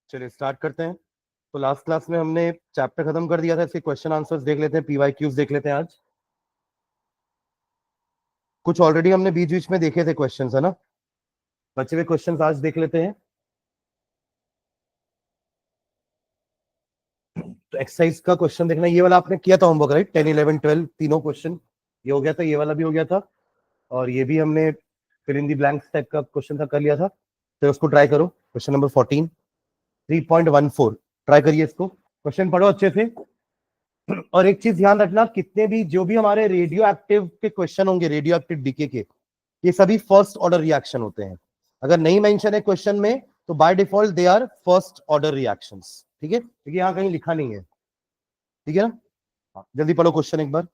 चलिए स्टार्ट करते हैं। तो लास्ट क्लास में हमने चैप्टर खत्म कर दिया था, इसके क्वेश्चन आंसर्स देख लेते हैं, पीवाईक्यूज देख लेते हैं। आज कुछ ऑलरेडी हमने बीच बीच में देखे थे क्वेश्चंस, है ना। बचे हुए क्वेश्चंस आज देख लेते हैं। तो एक्सरसाइज का क्वेश्चन देखना, ये वाला आपने किया था होमवर्क, राइट। 10, 11, 12 तीनों क्वेश्चन ये हो गया था, ये वाला भी हो गया था, और ये भी हमने fill in the blanks type का क्वेश्चन था, कर लिया था। तो उसको ट्राई करो। क्वेश्चन नंबर 14, 3.14 ट्राई करिए इसको। क्वेश्चन पढ़ो अच्छे से। और एक चीज ध्यान रखना, कितने भी जो भी हमारे रेडियो एक्टिव के क्वेश्चन होंगे, रेडियो एक्टिव डीके के, ये सभी फर्स्ट ऑर्डर रिएक्शन होते हैं। अगर नहीं मेंशन है क्वेश्चन में तो by default they are first order reactions. ठीक है, क्योंकि यहाँ कहीं लिखा नहीं है। ठीक है ना। जल्दी पढ़ो क्वेश्चन एक बार।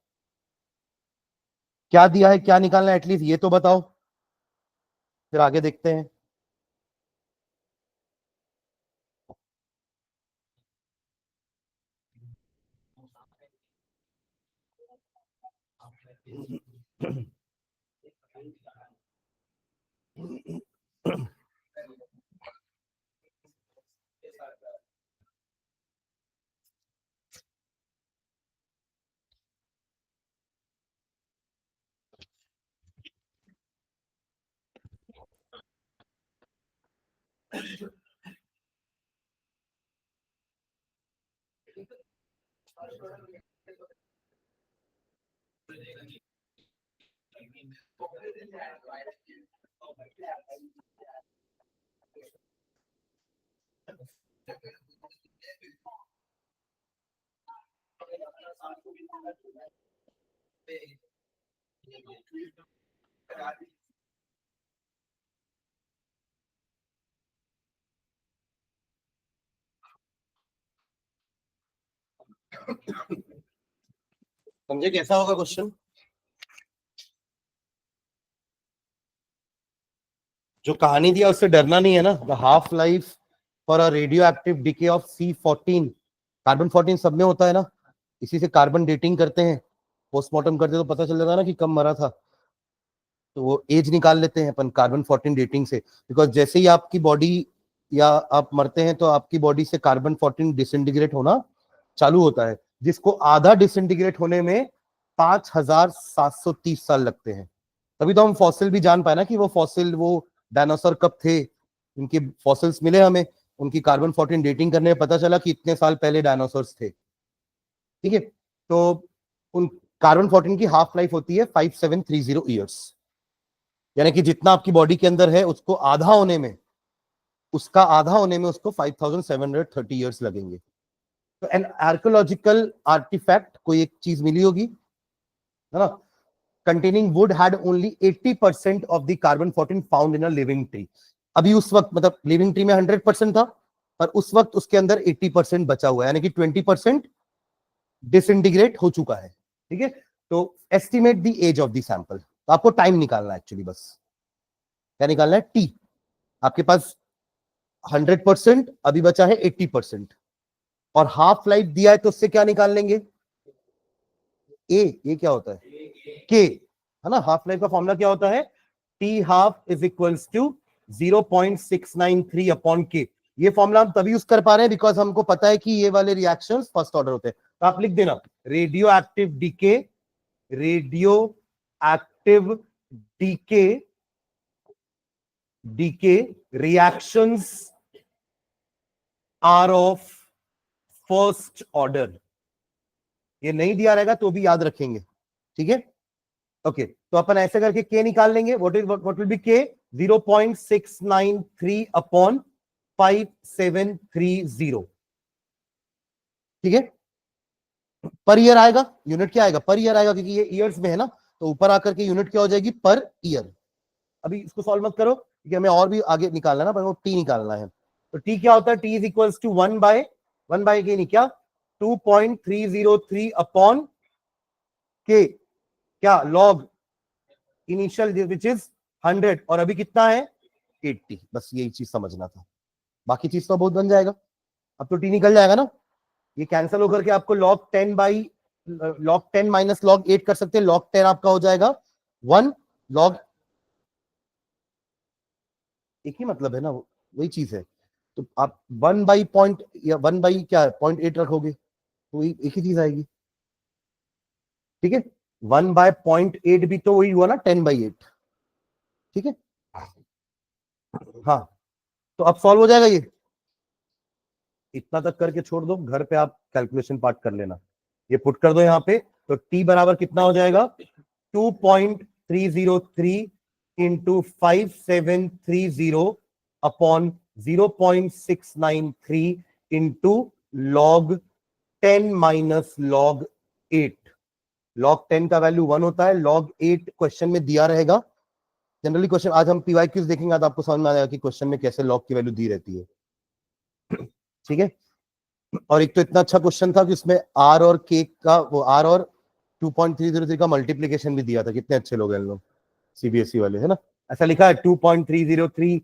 क्या दिया है, क्या निकालना है, एटलीस्ट ये तो बताओ, फिर आगे देखते हैं। समझे कैसा होगा क्वेश्चन। जो कहानी दिया उससे डरना नहीं है ना। The half life for a radio active DK of C14, carbon 14 सब में होता है ना। इसी से कार्बन डेटिंग करते हैं, पोस्टमार्टम करते तो पता चल जाता है ना कि कब मरा था। तो वो एज निकाल लेते हैं अपन कार्बन 14 डेटिंग से। बिकॉज जैसे ही आपकी बॉडी या आप मरते हैं तो आपकी बॉडी से कार्बन 14 डिसइंटीग्रेट होना चालू होता है, जिसको आधा डिसइंटीग्रेट होने में 5730 साल लगते हैं। तभी तो हम फॉसिल भी जान पाए ना कि वो फॉसिल, वो डायनासोर कब थे। इनके फॉसिल्स मिले हमें, उनकी कार्बन 14 डेटिंग करने में पता चला कि इतने साल पहले डायनासोर्स थे। ठीक है। तो उन कार्बन 14 की हाफ लाइफ होती है 5730 ईयर्स। यानी कि जितना आपकी बॉडी के अंदर है उसको आधा होने में, उसका आधा होने में उसको 5730 ईयर्स लगेंगे। तो एन आर्कोलॉजिकल आर्टिफैक्ट, कोई एक चीज मिली होगी, है ना, containing wood had only 80% of the carbon 14 found in a living tree। अभी उस वक्त मतलब लिविंग ट्री में 100% था, पर उस वक्त उसके अंदर 80% बचा हुआ है, यानी कि 20% डिसइंटीग्रेट हो चुका है। ठीक है। तो estimate the age of the sample. तो आपको टाइम निकालना है एक्चुअली, बस क्या निकालना है, टी। आपके पास 100%, अभी बचा है 80%, और हाफ लाइफ दिया है तो उससे क्या निकाल लेंगे, ये क्या होता है, के, है ना। हाफ लाइफ का फॉर्मूला क्या होता है, T half is equals to 0.693 upon K. ये फॉर्मूला हम तभी यूज कर पा रहे हैं बिकॉज हमको पता है कि ये वाले रिएक्शंस फर्स्ट ऑर्डर होते हैं। तो आप लिख देना radioactive decay, radioactive decay, decay reactions are of first order. ये नहीं दिया रहेगा तो भी याद रखेंगे। ठीक है। ओके, तो अपन ऐसे करके के निकाल लेंगे। व्हाट विल बी के, 0.693 अपॉन 5730। ठीक है। पर ईयर आएगा, यूनिट क्या आएगा, पर ईयर आएगा, क्योंकि ये ईयर्स में है ना। तो ऊपर आकर के यूनिट क्या हो जाएगी, पर ईयर। अभी इसको सॉल्व मत करो क्योंकि हमें और भी आगे निकालना है ना, पर वो टी निकालना है। तो टी क्या होता है, टी इज इक्वल्स टू 1/1 के, नहीं क्या, 2.303 अपॉन के, क्या लॉग इनिशियल विच इज 100, और अभी कितना है 80। बस यही चीज समझना था, बाकी चीज तो बहुत बन जाएगा। अब तो टी निकल जाएगा ना, ये कैंसिल होकर के आपको log 10 माइनस log 8 कर सकते हैं। log 10 आपका हो जाएगा 1 log, एक ही मतलब है ना, वही चीज है। तो आप 1/पॉइंट या 1 बाई क्या 0.8 रखोगे तो एक ही चीज आएगी, ठीक है। 1/0.8 भी तो वही हुआ ना 10/8, ठीक है। हाँ, तो अब सॉल्व हो जाएगा ये, इतना तक करके छोड़ दो, घर पे आप कैलकुलेशन पार्ट कर लेना। ये पुट कर दो यहाँ पे, तो t बराबर कितना हो जाएगा 2.303 into 5730 upon 0.693 into log 10 minus log 8। log 10 का वैल्यू 1 होता है, log 8 क्वेश्चन में दिया रहेगा। जनरली क्वेश्चन आज हम पीवाईक्यूज देखेंगे तो आपको समझ में आ जाएगा कि क्वेश्चन में कैसे log की वैल्यू दी रहती है, ठीक है। और एक तो इतना अच्छा क्वेश्चन था कि उसमें आर और के का वो आर और 2.303 का मल्टीप्लीकेशन भी दिया था। कितने अच्छे लोग हैं लोग सीबीएसई वाले, है ना। ऐसा लिखा है 2.303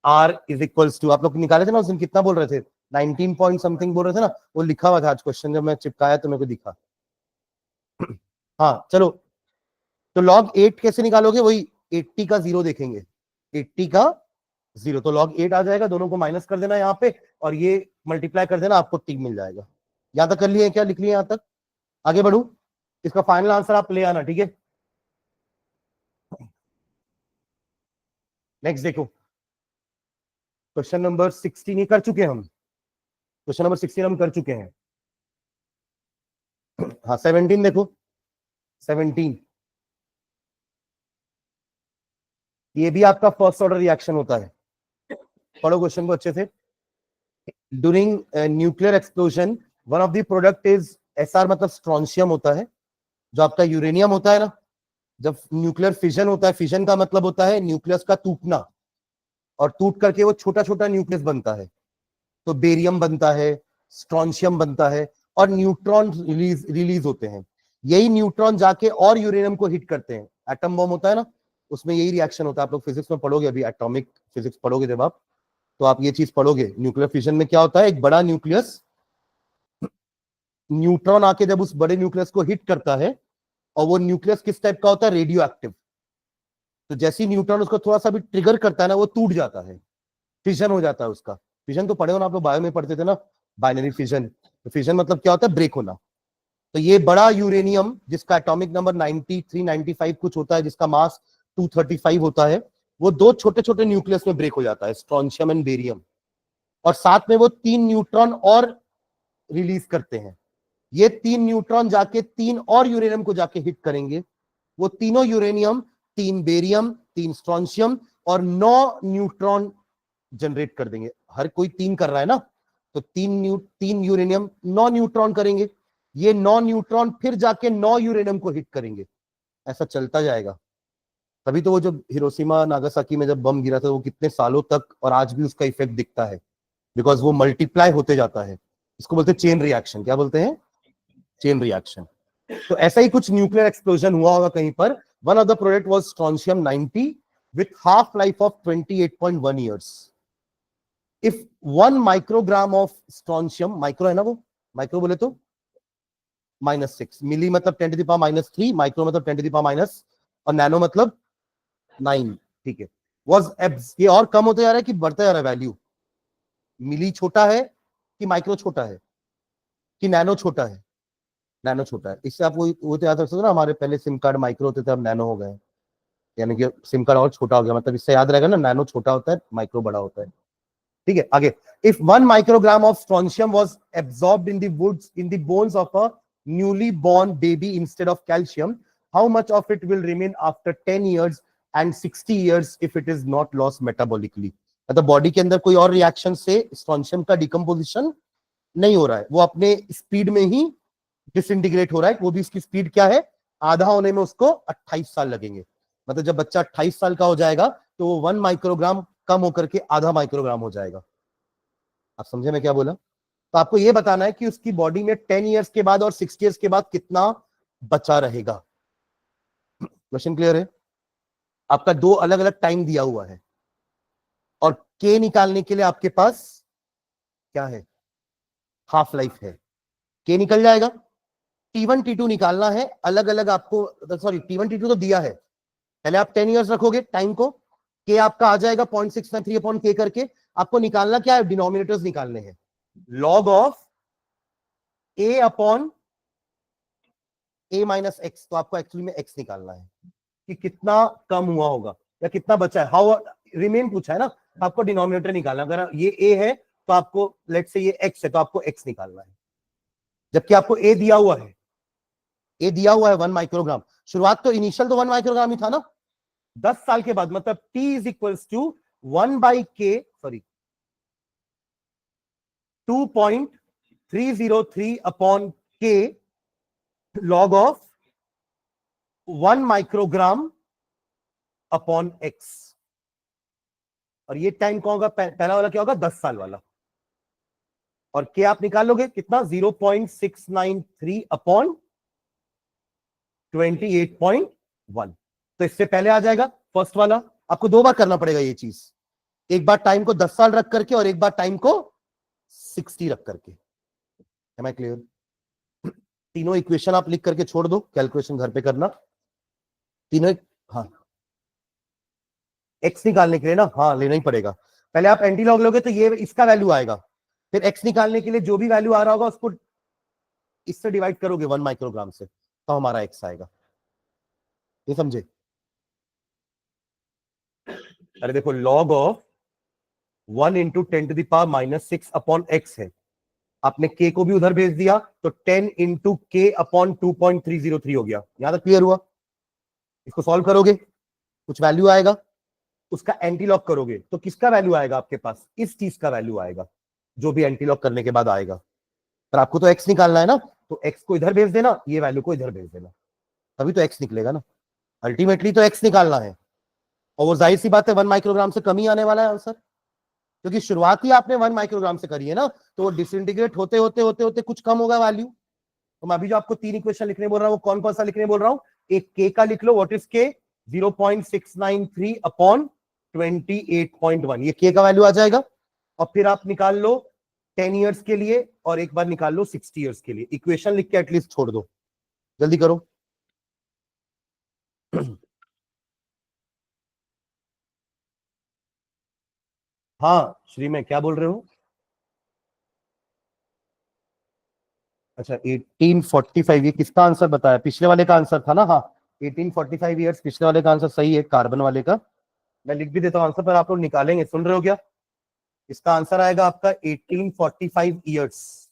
आर इज इक्वल्स टू, आप लोग निकाले थे ना उस दिन, कितना बोल रहे थे 19 पॉइंट समथिंग बोल रहे थे ना, वो लिखा हुआ था आज क्वेश्चन, जब मैं चिपकाया तो मेरे को दिखा। हाँ चलो, तो log 8 कैसे निकालोगे, वही 80 का 0 देखेंगे, 80 का 0, तो log 8 आ जाएगा, दोनों को माइनस कर देना यहाँ पे और ये मल्टीप्लाई कर देना, आपको t मिल जाएगा। यहां तक कर लिए क्या, लिख लिए यहां तक, आगे बढ़ू, इसका फाइनल आंसर आप ले आना, ठीक है। नेक्स्ट देखो, क्वेश्चन नंबर 16 कर चुके हम, क्वेश्चन नंबर 16 हम कर चुके हैं। हाँ 17 देखो, 17 ये भी आपका फर्स्ट ऑर्डर रिएक्शन होता है, पढ़ो क्वेश्चन को अच्छे से। During nuclear explosion one of the product is SR, मतलब स्ट्रोंशियम होता है, जो आपका यूरेनियम होता है ना। जब न्यूक्लियर फिजन होता है, फिजन का मतलब होता है न्यूक्लियस का टूटना, और टूट करके वो छोटा छोटा न्यूक्लियस बनता है, तो बेरियम बनता है, स्ट्रोंशियम बनता है, और न्यूट्रॉन रिलीज होते हैं। यही न्यूट्रॉन जाके और यूरेनियम को हिट करते हैं, एटम बॉम्ब होता है ना, उसमें यही रिएक्शन होता है। आप लोग फिजिक्स में पढ़ोगे, अभी एटॉमिक फिजिक्स पढ़ोगे जब आप, तो आप ये चीज पढ़ोगे। न्यूक्लियर फिजन में क्या होता है, एक बड़ा न्यूक्लियस, न्यूट्रॉन आके जब उस बड़े न्यूक्लियस को हिट करता है, और वो न्यूक्लियस किस टाइप का होता है, रेडियो एक्टिव, तो जैसे ही न्यूट्रॉन उसको थोड़ा सा भी ट्रिगर करता है ना, वो टूट जाता है, फिजन हो जाता है उसका। फिजन तो पढ़े हो ना आप लोग, बायो में पढ़ते थे ना, बाइनरी फिजन। तो फिजन मतलब क्या होता है, ब्रेक होना। तो ये बड़ा यूरेनियम जिसका एटॉमिक नंबर 93 95 कुछ होता है, जिसका मास 235 होता है, वो दो छोटे छोटे न्यूक्लियस में ब्रेक हो जाता है, स्ट्रोंशियम एंड बेरियम, और साथ में वो 3 न्यूट्रॉन और रिलीज करते हैं। ये 3 न्यूट्रॉन जाके 3 और यूरेनियम को जाके हिट करेंगे, वो तीनों यूरेनियम, 3 बेरियम, 3 स्ट्रोंशियम और 9 न्यूट्रॉन जनरेट कर देंगे। हर कोई 3 कर रहा है ना, तो 3 यूरेनियम 9 न्यूट्रॉन करेंगे, ये 9 न्यूट्रॉन फिर जाके 9 यूरेनियम को हिट करेंगे, ऐसा चलता जाएगा। तभी तो वो जो हिरोशिमा नागासाकी में जब बम गिरा था, वो कितने सालों तक और आज भी उसका इफेक्ट दिखता है, बिकॉज वो मल्टीप्लाई होते जाता है। इसको बोलते हैं चेन रिएक्शन। क्या बोलते हैं, चेन रिएक्शन। तो ऐसा ही कुछ न्यूक्लियर एक्सप्लोजन हुआ होगा कहीं पर। One of the product was strontium 90 with half life of 28.1 years. If 1 microgram of strontium, micro है ना वो, माइक्रो बोले तो -6, मिली मतलब 10⁻³ माइक्रो मतलब 10⁻⁻, और नैनो मतलब 9, ठीक है। ये और कम होता जा रहा है कि बढ़ता जा रहा है वैल्यू, मिली छोटा है कि माइक्रो छोटा है कि नैनो छोटा है, नैनो छोटा है। इससे आप वो तो याद रख सकते हो ना, हमारे पहले सिम कार्ड माइक्रो होते थे, अब नैनो हो गए, यानी कि सिम कार्ड और छोटा हो गया, मतलब इससे याद रहेगा ना, नैनो छोटा होता है, माइक्रो बड़ा होता है, ठीक है। आगे, if 1 microgram of strontium was absorbed in the woods in the bones of a newly born baby instead of calcium, how much of it will remain after 10 years and 60 years if it is not lost metabolically. मतलब body के अंदर कोई और reaction से strontium का decomposition नहीं हो रहा है, वो अपने स्पीड में ही डिसइंटीग्रेट हो रहा है। वो भी इसकी स्पीड क्या है, आधा होने में उसको 28 साल लगेंगे। मतलब जब बच्चा 28 साल का हो जाएगा तो वो 1 माइक्रोग्राम कम होकर के आधा माइक्रोग्राम हो जाएगा। आप समझे मैं क्या बोला। तो आपको ये बताना है कि उसकी बॉडी में 10 years के बाद और 60 years के बाद कितना बचा रहेगा। क्वेश्चन क्लियर है। आपका 2 अलग अलग टाइम दिया हुआ है, और के निकालने के लिए आपके पास क्या है, हाफ लाइफ है, के निकल जाएगा। T1 T2 निकालना है, अलग अलग आपको, सॉरी T1 T2 तो दिया है, पहले आप 10 years रखोगे टाइम को, के आपका आ जाएगा 0.693 अपॉन के करके, आपको निकालना क्या है, डिनोमिनेटर्स निकालने हैं। Log of a upon a minus x, तो आपको एक्चुअली में x निकालना है कि कितना कम हुआ होगा या कितना बचा है। हाउ रिमेन पूछा है ना, आपको डिनोमिनेटर निकालना। अगर ये a है तो आपको लेट्स से ये x है तो आपको x निकालना है, जबकि आपको a दिया हुआ है, a दिया हुआ है 1 माइक्रोग्राम। शुरुआत तो इनिशियल तो 1 माइक्रोग्राम ही था ना। 10 साल के बाद मतलब t is equals to 2.303 upon k log of 1 microgram upon x। और ये टाइम कौन होगा, पहला वाला क्या होगा, 10 साल वाला। और के आप निकाल लोगे कितना, 0.693 अपॉन 28.1। तो इससे पहले आ जाएगा फर्स्ट वाला। आपको दो बार करना पड़ेगा ये चीज, एक बार टाइम को 10 साल रख करके और एक बार टाइम को 60 रख करके। Am I clear? तीनों इक्वेशन आप लिख करके छोड़ दो, कैलकुलेशन घर पे करना तीनों। हाँ, एक्स निकालने के लिए ना, हाँ लेना ही पड़ेगा। पहले आप एंटी लॉग लोगे तो ये इसका वैल्यू आएगा, फिर एक्स निकालने के लिए जो भी वैल्यू आ रहा होगा उसको इससे डिवाइड करोगे 1 माइक्रोग्राम से, तो हमारा एक्स आएगा। ये समझे? अरे देखो, log of 1 into 10⁻⁻6 upon x है। आपने के को भी उधर भेज दिया तो 10 इंटू के अपॉन 2.303 हो गया। यहां तक क्लियर हुआ? इसको सॉल्व करोगे, कुछ वैल्यू आएगा, उसका एंटीलॉग करोगे तो किसका वैल्यू आएगा आपके पास, इस चीज का वैल्यू आएगा, जो भी एंटीलॉग करने के बाद आएगा। पर आपको तो एक्स निकालना है ना, तो एक्स को इधर भेज देना, ये वैल्यू को इधर भेज देना, तभी तो एक्स निकलेगा ना। अल्टीमेटली तो एक्स निकालना है, और वो जाहिर सी बात है 1 माइक्रोग्राम से कम ही आने वाला है आंसर, क्योंकि शुरुआत ही आपने 1 माइक्रोग्राम से करी है ना, तो वो डिसइंटीग्रेट होते होते होते होते कुछ कम होगा वैल्यू। तो मैं अभी जो आपको 3 इक्वेशन लिखने बोल रहा हूँ वो कौन कौन सा लिखने बोल रहा हूँ, एक के का लिख लो, व्हाट इज के, 0.693 अपॉन 28.1, ये के का वैल्यू आ जाएगा। और फिर आप निकाल लो 10 इयर्स के लिए और एक बार निकाल लो 60 इयर्स के लिए। इक्वेशन लिख के एटलीस्ट छोड़ दो, जल्दी करो। हाँ श्री, में क्या बोल रहे हो? अच्छा 1845, ये किसका आंसर बताया, पिछले वाले का आंसर था ना। हाँ 1845 ईयर्स पिछले वाले का आंसर सही है, कार्बन वाले का। मैं लिख भी देता हूं आंसर, पर आप लोग निकालेंगे, सुन रहे हो क्या? इसका आंसर आएगा आपका 1845 ईयर्स।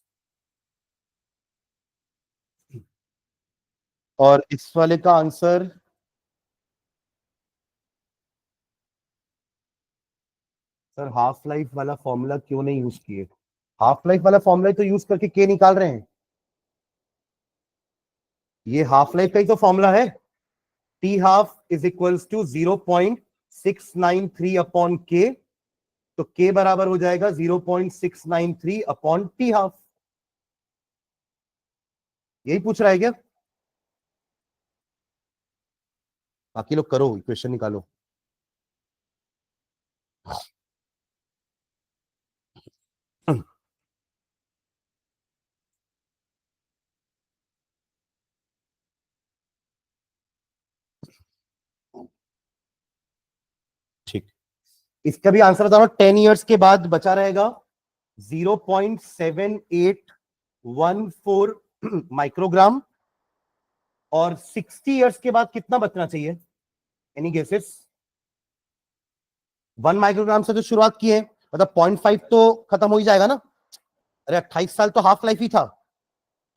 और इस वाले का आंसर, सर हाफ लाइफ वाला फॉर्मूला क्यों नहीं यूज किए? हाफ लाइफ वाला फॉर्मूला तो यूज करके के निकाल रहे हैं, ये हाफ लाइफ का ही तो फॉर्मूला है। T half is equals to 0.693 upon k, तो के बराबर हो जाएगा 0.693 अपॉन टी हाफ। यही पूछ रहा है क्या? बाकी लोग करो, इक्वेशन निकालो। ठीक, इसका भी आंसर बता रहा हूं, 10 इयर्स के बाद बचा रहेगा 0.7814 माइक्रोग्राम। और 60 इयर्स के बाद कितना बचना चाहिए, एनी गेसेस? 1 माइक्रोग्राम से जो शुरुआत की है, मतलब 0.5 तो खत्म हो ही जाएगा ना। अरे 28 साल तो हाफ लाइफ ही था,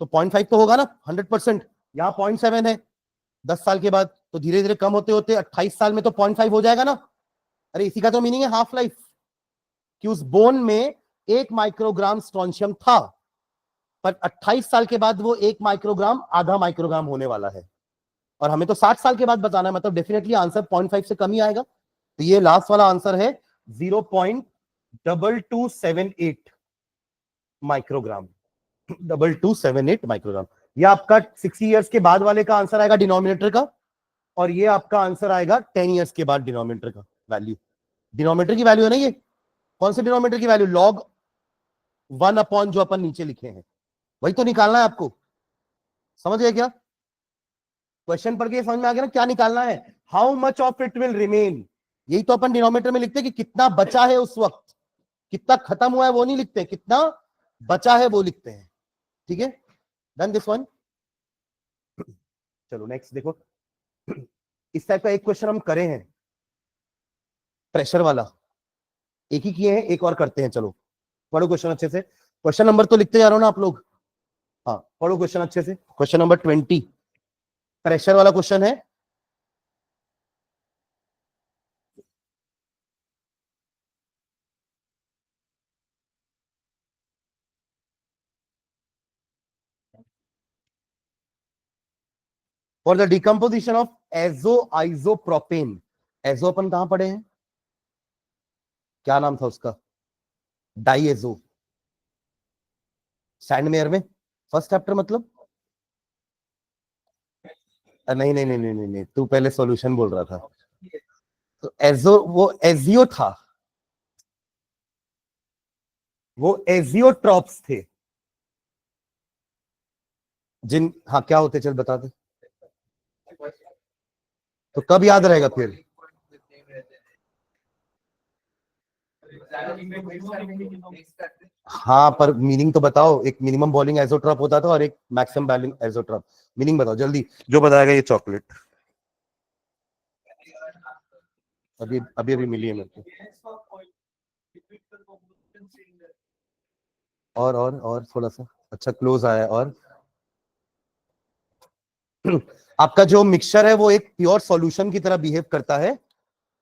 तो 0.5 तो होगा ना 100%। यहाँ 0.7 है 10 साल के बाद, तो धीरे धीरे कम होते होते 28 साल में तो 0.5 हो जाएगा ना। अरे इसी का तो मीनिंग है हाफ लाइफ, कि उस बोन में 1 माइक्रोग्राम स्ट्रोंशियम था, पर 28 साल के बाद वो 1 माइक्रोग्राम आधा माइक्रोग्राम होने वाला है। और हमें तो 60 साल के बाद बताना है, मतलब डेफिनेटली आंसर 0.5 से कम ही आएगा। तो ये लास्ट वाला आंसर है 0.2278 माइक्रोग्राम, 2278 माइक्रोग्राम। ये आपका 60 इयर्स के बाद वाले का आंसर आएगा डिनोमिनेटर का, और ये आपका आंसर आएगा 10 इयर्स के बाद डिनोमिनेटर का वैल्यू। डिनोमिनेटर की वैल्यू है ना ये, कौन से डिनोमिनेटर की वैल्यू, लॉग 1 अपॉन जो अपन नीचे लिखे हैं, वही तो निकालना है आपको। समझ गए क्या? क्वेश्चन पढ़ के समझ में आ गया ना क्या निकालना है, how much of it will remain. यही तो अपन डिनोमिनेटर में लिखते हैं कि कितना बचा है उस वक्त, कितना खत्म हुआ है वो नहीं लिखते, कितना बचा है वो लिखते हैं। ठीक है, डन दिस वन। चलो नेक्स्ट देखो, इस टाइप का एक क्वेश्चन हम करे हैं प्रेशर वाला, एक ही किए हैं, एक और करते हैं। चलो पढ़ो क्वेश्चन अच्छे से, क्वेश्चन नंबर तो लिखते जा रहे हो ना आप लोग, हाँ पढ़ो क्वेश्चन अच्छे से। क्वेश्चन नंबर 20 प्रेशर वाला क्वेश्चन है। For the decomposition of azo isopropane, azo अपन कहां पढ़े हैं, क्या नाम था उसका, डाइएजो, सैंडमेयर में फर्स्ट चैप्टर मतलब। नहीं नहीं नहीं नहीं नहीं नहीं, तू पहले सॉल्यूशन बोल रहा था। तो एजो वो एजियो था, वो एजियोट्रॉप्स थे जिन, हाँ क्या होते चल बता दे, तो कब याद रहेगा फिर। हाँ पर मीनिंग तो बताओ, एक मिनिमम बॉलिंग एजोट्रॉप होता था और एक मैक्सिमम बॉलिंग एजोट्रॉप, मीनिंग बताओ जल्दी, जो बताएगा ये चॉकलेट। अभी अभी अभी मिली है मेरे को। और थोड़ा सा अच्छा क्लोज आया है। और आपका जो मिक्सचर है वो एक प्योर सॉल्यूशन की तरह बिहेव करता है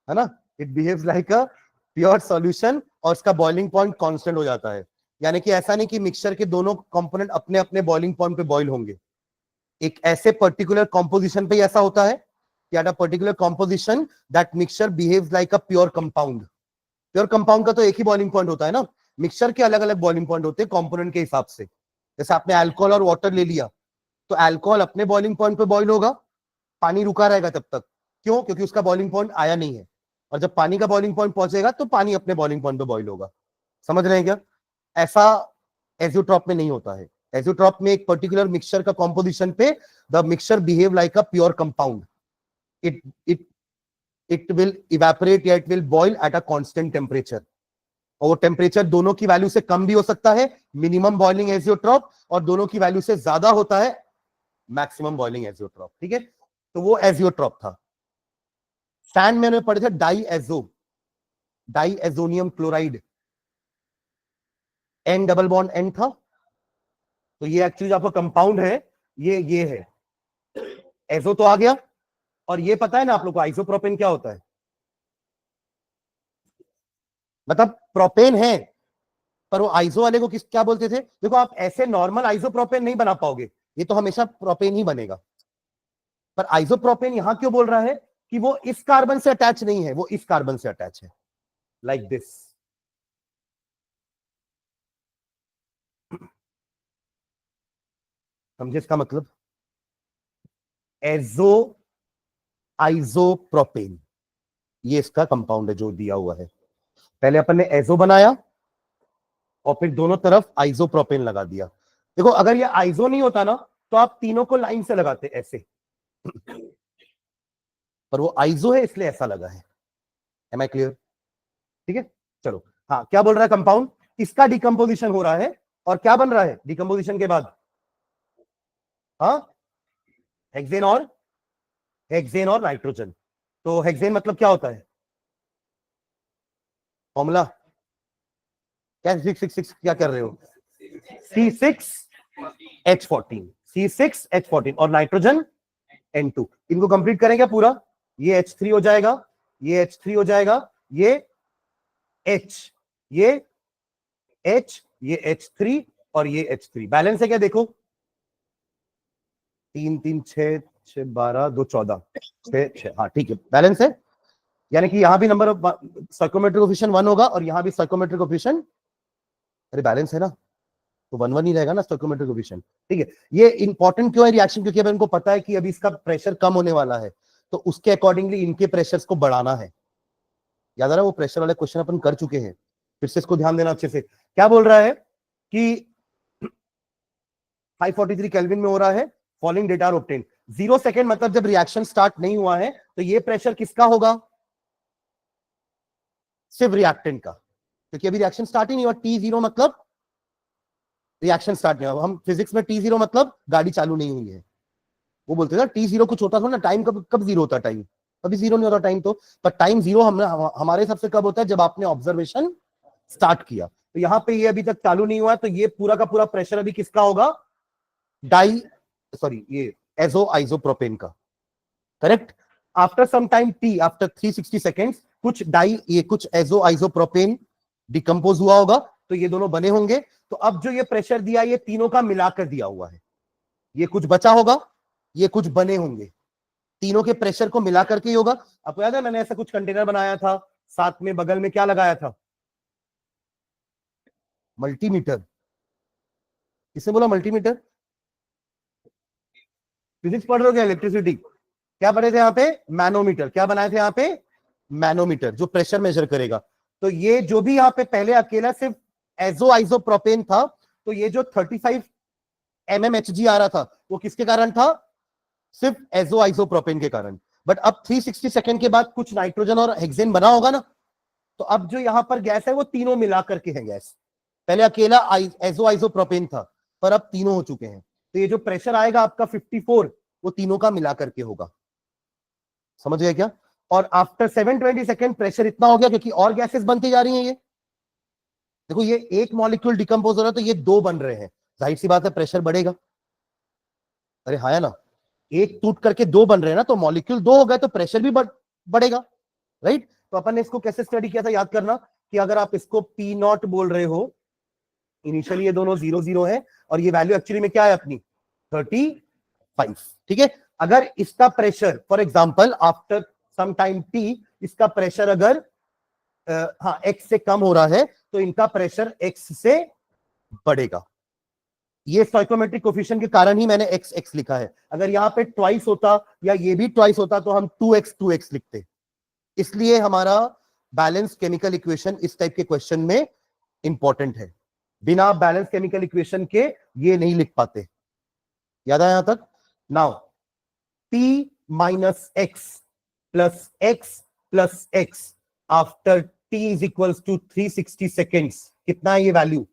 ना, it behaves like a pure solution, और इसका बॉइलिंग पॉइंट कांस्टेंट हो जाता है। यानी कि ऐसा नहीं कि मिक्सचर के दोनों कंपोनेंट अपने अपने बॉइलिंग पॉइंट पे बॉइल होंगे, एक ऐसे पर्टिकुलर कॉम्पोजिशन पे ऐसा होता है कि at a particular composition that mixture behaves like a pure compound. Pure compound का तो एक ही बॉइलिंग पॉइंट होता है ना, मिक्सचर के अलग अलग बॉइलिंग पॉइंट होते हैं कंपोनेंट के हिसाब से। जैसे आपने अल्कोहल और वाटर ले लिया, तो अल्कोहल अपने बॉइलिंग पॉइंट पे बॉइल होगा, पानी रुका रहेगा तब तक, क्यों, क्योंकि उसका बॉइलिंग पॉइंट आया नहीं है, और जब पानी का बॉइलिंग पॉइंट पहुंचेगा तो पानी अपने बॉइलिंग पॉइंट पे बॉइल होगा। समझ रहे हैं क्या, ऐसा एजियोट्रॉप में नहीं होता है। एजियोट्रॉप में एक पर्टिकुलर मिक्सचर का कॉम्पोजिशन पे the mixture behave like a pure compound, it it it will evaporate या it will boil at a constant temperature, और वो टेम्परेचर दोनों की वैल्यू से कम भी हो सकता है, मिनिमम बॉइलिंग एजियोट्रॉप, और दोनों की वैल्यू से ज्यादा होता है मैक्सिमम बॉइलिंग एजियोट्रॉप। ठीक है, तो वो एजियोट्रॉप था। सैंड में पढ़े थे diazo, diazonium chloride, N double bond N था, तो ये एक्चुअली आपका कंपाउंड है, ये है एजो तो आ गया। और ये पता है ना आप लोग को आइसोप्रोपेन क्या होता है, मतलब प्रोपेन है, पर वो आइसो वाले को किस क्या बोलते थे, देखो आप ऐसे नॉर्मल आइसोप्रोपेन नहीं बना पाओगे, ये तो हमेशा प्रोपेन ही बनेगा। पर आइसोप्रोपेन यहां क्यों बोल रहा है कि वो इस कार्बन से अटैच नहीं है, वो इस कार्बन से अटैच है, लाइक दिस। समझे इसका मतलब, एजो आइसोप्रोपेन, ये इसका कंपाउंड है जो दिया हुआ है। पहले अपन ने एजो बनाया और फिर दोनों तरफ आइसोप्रोपेन लगा दिया। देखो अगर ये आइसो नहीं होता ना, तो आप तीनों को लाइन से लगाते ऐसे, पर वो आइसो है इसलिए ऐसा लगा है। एम आई क्लियर, ठीक है। चलो, हाँ क्या बोल रहा है कंपाउंड, इसका डिकम्पोजिशन हो रहा है, और क्या बन रहा है डिकम्पोजिशन के बाद, हाँ हेक्सेन और नाइट्रोजन। तो हेक्सेन मतलब क्या होता है, फॉर्मूला क्या, 666 क्या कर रहे हो, C6H14, C6H14, और नाइट्रोजन N2, इनको कंप्लीट करेंगे पूरा, ये H3 हो जाएगा, ये H3 हो जाएगा, ये H, ये H, ये H3, और ये H3, बैलेंस है क्या देखो, 3 3 6 6 12 2 14 6 6, हाँ ठीक है बैलेंस है। यानी कि यहां भी नंबर ऑफ साइकोमेट्रिक कोएफिशिएंट 1 होगा और यहां भी साइकोमेट्रिक कोएफिशिएंट, अरे बैलेंस है ना, तो 1 1 ही रहेगा ना स्टोइकोमेट्रिक कोएफिशिएंट। ठीक है, ये इंपॉर्टेंट क्यों है रिएक्शन, क्योंकि अब इनको पता है कि अभी इसका प्रेशर कम होने वाला है, तो उसके अकॉर्डिंगली इनके प्रेशर्स को बढ़ाना है। याद आ रहा है वो प्रेशर वाले क्वेश्चन अपन कर चुके हैं, फिर से इसको ध्यान देना अच्छे से। क्या बोल रहा है कि 543 केल्विन में हो रहा है, following data are obtain, 0 second मतलब जब रिएक्शन स्टार्ट नहीं हुआ है, तो ये प्रेशर किसका होगा, सिर्फ रिएक्टेंट का, क्योंकि अभी रिएक्शन स्टार्ट ही नहीं हुआ। T0 मतलब रिएक्शन स्टार्ट नहीं हुआ। हम फिजिक्स में T0 मतलब गाड़ी चालू नहीं हुई है। वो बोलते थे T0 कुछ होता था ना, टाइम कब कब जीरो होता टाइम, कभी जीरो नहीं होता टाइम। तो पर टाइम जीरो हमारे हिसाब से कब होता है, जब आपने ऑब्जर्वेशन स्टार्ट किया। तो यहाँ पे ये अभी तक चालू नहीं हुआ, तो ये पूरा का पूरा प्रेशर अभी किसका होगा, डाई सॉरी ये एजो आइसोप्रोपेन का, correct. After some time T, after 360 seconds, कुछ डाई ये कुछ एजो आइसोप्रोपेन डिकम्पोज हुआ होगा, तो ये दोनों बने होंगे। तो अब जो ये प्रेशर दिया, ये तीनों का मिलाकर दिया हुआ है। ये कुछ बचा होगा, ये कुछ बने होंगे, तीनों के प्रेशर को मिला करके ही होगा। आपको याद है मैंने ऐसा कुछ कंटेनर बनाया था, साथ में बगल में क्या लगाया था, मल्टीमीटर। किसने बोला मल्टीमीटर? फिजिक्स पढ़ रहे हो क्या, इलेक्ट्रिसिटी? क्या पढ़े थे यहाँ पे, मैनोमीटर। क्या बनाए थे यहाँ पे, मैनोमीटर, जो प्रेशर मेजर करेगा। तो ये जो भी यहाँ पे पहले अकेला सिर्फ एजो आइसोप्रोपेन था, तो ये जो 35 mmHg आ रहा था, वो किसके कारण था, सिर्फ एजो आइसोप्रोपेन के कारण। बट अब 360 सेकेंड के बाद कुछ नाइट्रोजन और हेक्सेन बना होगा ना, तो अब जो यहां पर गैस है वो तीनों मिला करके है गैस। पहले अकेला एजो आइसोप्रोपेन था, पर अब तीनों हो चुके हैं। तो ये जो प्रेशर आएगा आपका 54, वो तीनों का मिला करके होगा। समझ गए क्या? और आफ्टर 720 सेकेंड प्रेशर इतना हो गया, क्योंकि और गैसेस बनती जा रही हैं। ये देखो, ये एक मॉलिक्यूल डिकम्पोज हो रहा है, तो ये दो बन रहे हैं, जाहिर सी बात है प्रेशर बढ़ेगा। अरे हाँ है ना, एक टूट करके दो बन रहे हैं ना, तो मॉलिक्यूल दो हो गए तो प्रेशर भी बढ़ेगा, राइट। तो अपन ने इसको कैसे स्टडी किया था, याद करना कि अगर आप इसको पी नॉट बोल रहे हो, इनिशियली ये दोनों 0 0 है, और ये वैल्यू एक्चुअली में क्या है अपनी 35, ठीक है। अगर इसका pressure for example after some time T, इसका प्रेशर अगर हाँ एक्स से कम हो रहा है, तो इनका प्रेशर एक्स से बढ़ेगा। ये स्टोइकोमेट्रिक कोफिशिएंट के कारण ही मैंने एक्स एक्स लिखा है। अगर यहाँ पे ट्वाइस होता या ये भी ट्वाइस होता, तो हम 2x लिखते। इसलिए हमारा बैलेंस केमिकल इक्वेशन इस टाइप के क्वेश्चन में इंपॉर्टेंट है। बिना बैलेंस केमिकल इक्वेशन के ये नहीं लिख पाते। याद आया यहां तक? Now T minus x plus x plus x after T is equals to 360 seconds, कितना है ये वैल्यू,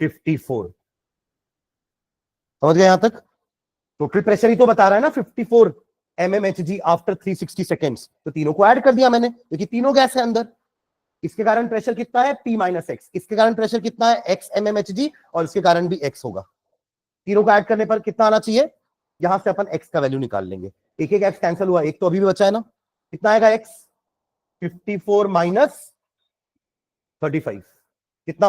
54। समझ गए यहां तक? टोटल प्रेशर ही तो बता रहा है ना 54 mmHg आफ्टर 360 सेकेंड्स। तो तीनों को ऐड कर दिया मैंने, क्योंकि तीनों गैस है अंदर। इसके कारण प्रेशर कितना है, P माइनस एक्स। इसके कारण प्रेशर कितना है, x mmHg, और इसके कारण भी x होगा। तीनों को ऐड करने पर कितना आना चाहिए, यहां से अपन x का वैल्यू निकाल लेंगे। एक एक x कैंसिल हुआ, एक तो अभी भी बचा है ना, कितना आएगा x, 54 माइनस 35, कितना,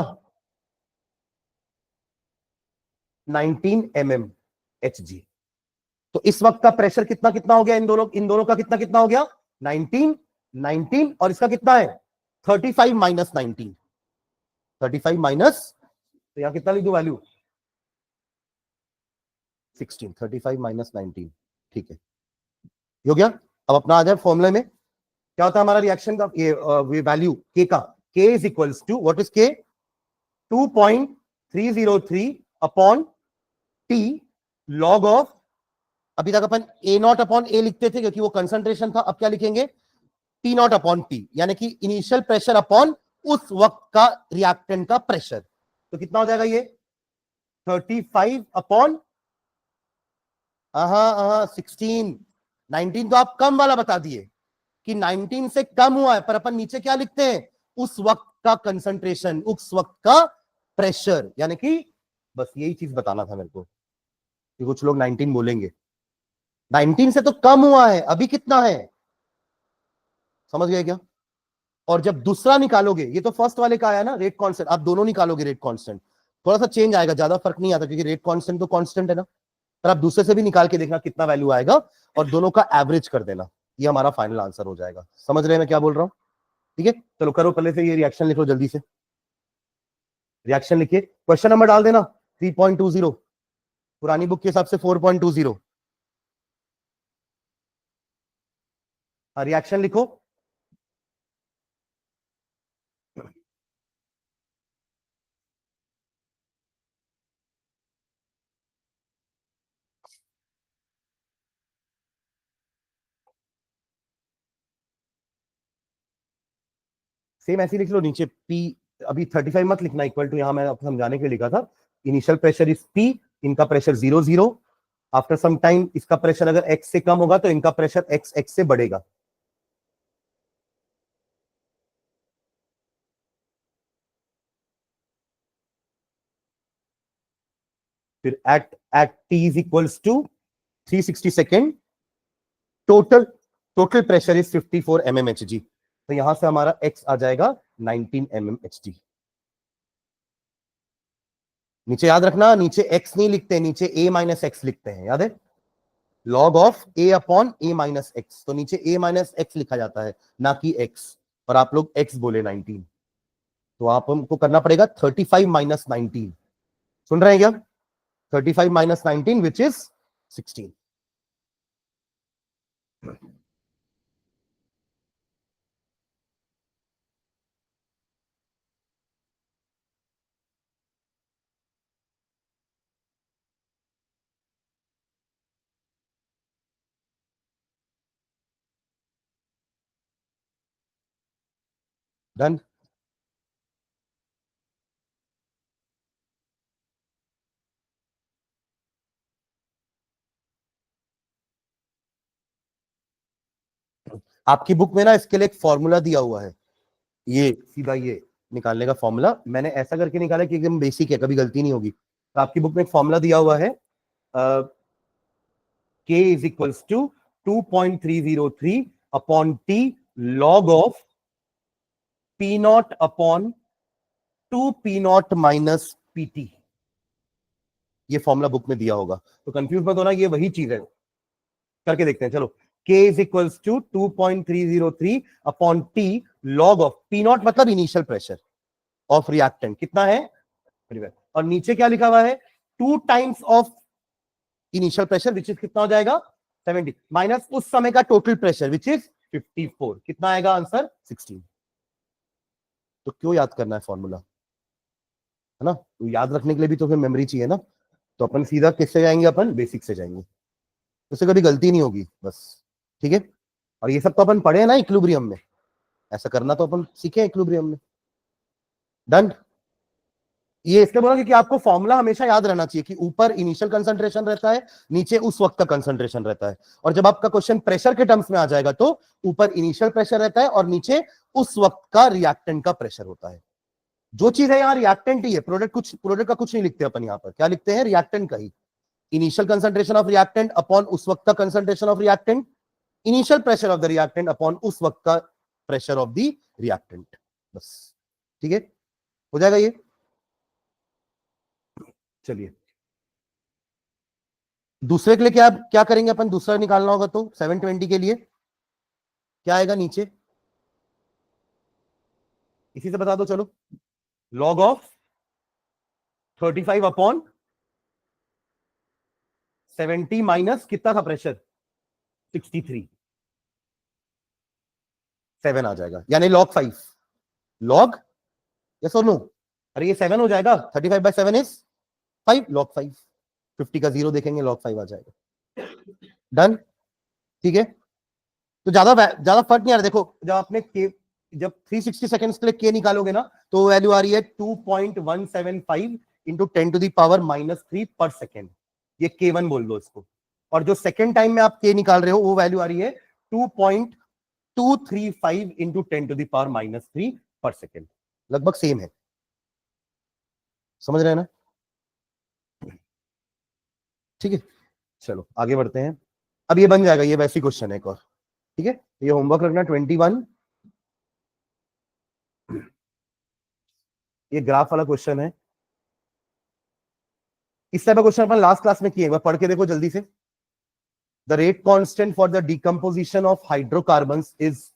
19 mmHg। तो इस वक्त का प्रेशर कितना कितना हो गया, इन दोनों का कितना कितना हो गया, 19 19, और इसका कितना है 35 माइनस 19, 35 माइनस, तो यहां कितना लिख दो वैल्यू, 16, 35 माइनस 19, ठीक है, हो गया। अब अपना आ जाए फॉर्मूले में, क्या होता है हमारा रिएक्शन का ये वैल्यू के का, k is equals to what is k, 2.303 upon T log of, अभी तक अपन ए नॉट अपॉन ए लिखते थे क्योंकि वो कंसंट्रेशन था, अब क्या लिखेंगे, टी नॉट अपॉन टी, यानी कि इनिशियल प्रेशर अपॉन उस वक्त का रिएक्टेंट का प्रेशर। तो कितना हो जाएगा ये, 35 अपॉन 16, 19 तो आप कम वाला बता दिए कि 19 से कम हुआ है, पर अपन नीचे क्या लिखते हैं, उस वक्त का कंसंट्रेशन, उस वक्त का प्रेशर, यानी कि बस यही चीज बताना था मेरे को कि कुछ लोग 19 बोलेंगे, 19 से तो कम हुआ है, अभी कितना है, समझ गए क्या? और जब दूसरा निकालोगे, ये तो फर्स्ट वाले का आया ना रेट कांस्टेंट, आप दोनों निकालोगे रेट कांस्टेंट, थोड़ा सा चेंज आएगा, ज्यादा फर्क नहीं आता क्योंकि रेट कांस्टेंट तो कांस्टेंट है ना। पर आप दूसरे से भी निकाल के देखना कितना वैल्यू आएगा, और दोनों का एवरेज कर देना, ये हमारा फाइनल आंसर हो जाएगा। समझ रहे हैं मैं क्या बोल रहा हूं? ठीक है, चलो करो, पहले से ये रिएक्शन लिख लो जल्दी से, रिएक्शन लिखिए, क्वेश्चन नंबर डाल देना 3.20, पुरानी बुक के हिसाब से 4.20। रिएक्शन लिखो, सेम ऐसे लिख लो नीचे P, अभी 35 मत लिखना, इक्वल टू, यहां मैं आपको समझाने के लिए लिखा था, इनिशियल प्रेशर इज P, इनका प्रेशर 0 0, आफ्टर सम टाइम इसका प्रेशर अगर x से कम होगा तो इनका प्रेशर x से बढ़ेगा। फिर at t is equals to 360 second, total total pressure is 54 mmHg, तो यहां से हमारा x आ जाएगा 19 mmHg। नीचे याद रखना, नीचे x नहीं लिखते, नीचे a माइनस एक्स लिखते हैं, याद है, log of a upon a minus x, तो नीचे a माइनस एक्स लिखा जाता है ना कि x, और आप लोग x बोले 19, तो आप हमको करना पड़ेगा 35 माइनस 19, सुन रहे हैं क्या, 35 माइनस 19 विच इज 16। डन। आपकी बुक में ना इसके लिए एक फॉर्मूला दिया हुआ है, ये सीधा ये निकालने का फॉर्मूला मैंने ऐसा करके निकाला कि एकदम बेसिक है, कभी गलती नहीं होगी। तो आपकी बुक में एक फॉर्मूला दिया हुआ है, k is equals to 2.303 upon t log of p naught upon 2p0 minus pt, ये फॉर्मूला बुक में दिया होगा, तो कंफ्यूज मत होना, ये वही चीज है, करके देखते हैं चलो। k is equals to 2.303 upon t log of p0 मतलब इनिशियल प्रेशर ऑफ रिएक्टेंट कितना है, और नीचे क्या लिखा हुआ है, 2 times of initial pressure which is कितना हो जाएगा 70, माइनस उस समय का टोटल प्रेशर विच इज 54, कितना आएगा आंसर 16। तो क्यों याद करना है फॉर्मूला, है ना, तो याद रखने के लिए भी तो फिर मेमोरी चाहिए ना, तो अपन सीधा किससे जाएंगे, अपन बेसिक से जाएंगे, उससे कभी गलती नहीं होगी बस, ठीक है। और ये सब तो अपन पढ़े हैं ना इक्विलिब्रियम में, ऐसा करना तो अपन सीखे इक्विलिब्रियम में। डन। ये इसलिए बोला क्योंकि आपको फॉर्मूला हमेशा याद रहना चाहिए कि ऊपर इनिशियल कंसंट्रेशन रहता है, नीचे उस वक्त का कंसंट्रेशन रहता है, और जब आपका क्वेश्चन प्रेशर के टर्म्स में आ जाएगा तो ऊपर इनिशियल प्रेशर रहता है और नीचे उस वक्त का रिएक्टेंट का प्रेशर होता है। जो चीज है यहाँ रिएक्टेंट ही है, प्रोडक्ट का कुछ नहीं लिखते अपन, यहाँ पर क्या लिखते हैं, रिएक्टेंट का ही, initial concentration of reactant upon उस वक्त का concentration of reactant, initial pressure of the reactant upon उस वक्त का प्रेशर ऑफ द रिएक्टेंट, बस, ठीक है, हो जाएगा ये। चलिए दूसरे के लिए क्या क्या करेंगे अपन, दूसरा निकालना होगा तो 720 के लिए क्या आएगा नीचे, इसी से बता दो चलो, लॉग ऑफ 35 अपॉन 70 माइनस कितना था प्रेशर 63, 7 आ जाएगा, यानी लॉग 5, लॉग, यस और नो, अरे ये 7 हो जाएगा, 35/7 इज 5, लॉग 5, 50 का 0 देखेंगे लॉग 5 आ जाएगा। डन, ठीक है, तो ज्यादा फर्क नहीं आ रहा, देखो जब आपने जब 360 सेकंड्स के लिए के निकालोगे ना तो वैल्यू आ रही है 2.175 इंटू 10⁻³ पर सेकेंड, ये K1 बोल दो इसको, और जो सेकेंड टाइम में आप के निकाल रहे हो वो वैल्यू आ रही है 2.235 इंटू 10⁻³ पर सेकेंड, लगभग सेम है, समझ रहे हैं ना, ठीक है। चलो आगे बढ़ते हैं, अब ये बन जाएगा, ये वैसी क्वेश्चन है एक और, ठीक है, ये होमवर्क रखना 21, ये ग्राफ वाला क्वेश्चन है, इस टाइप का क्वेश्चन अपन लास्ट क्लास में किए, एक बार पढ़ के देखो जल्दी से। The rate constant for the decomposition of hydrocarbons is,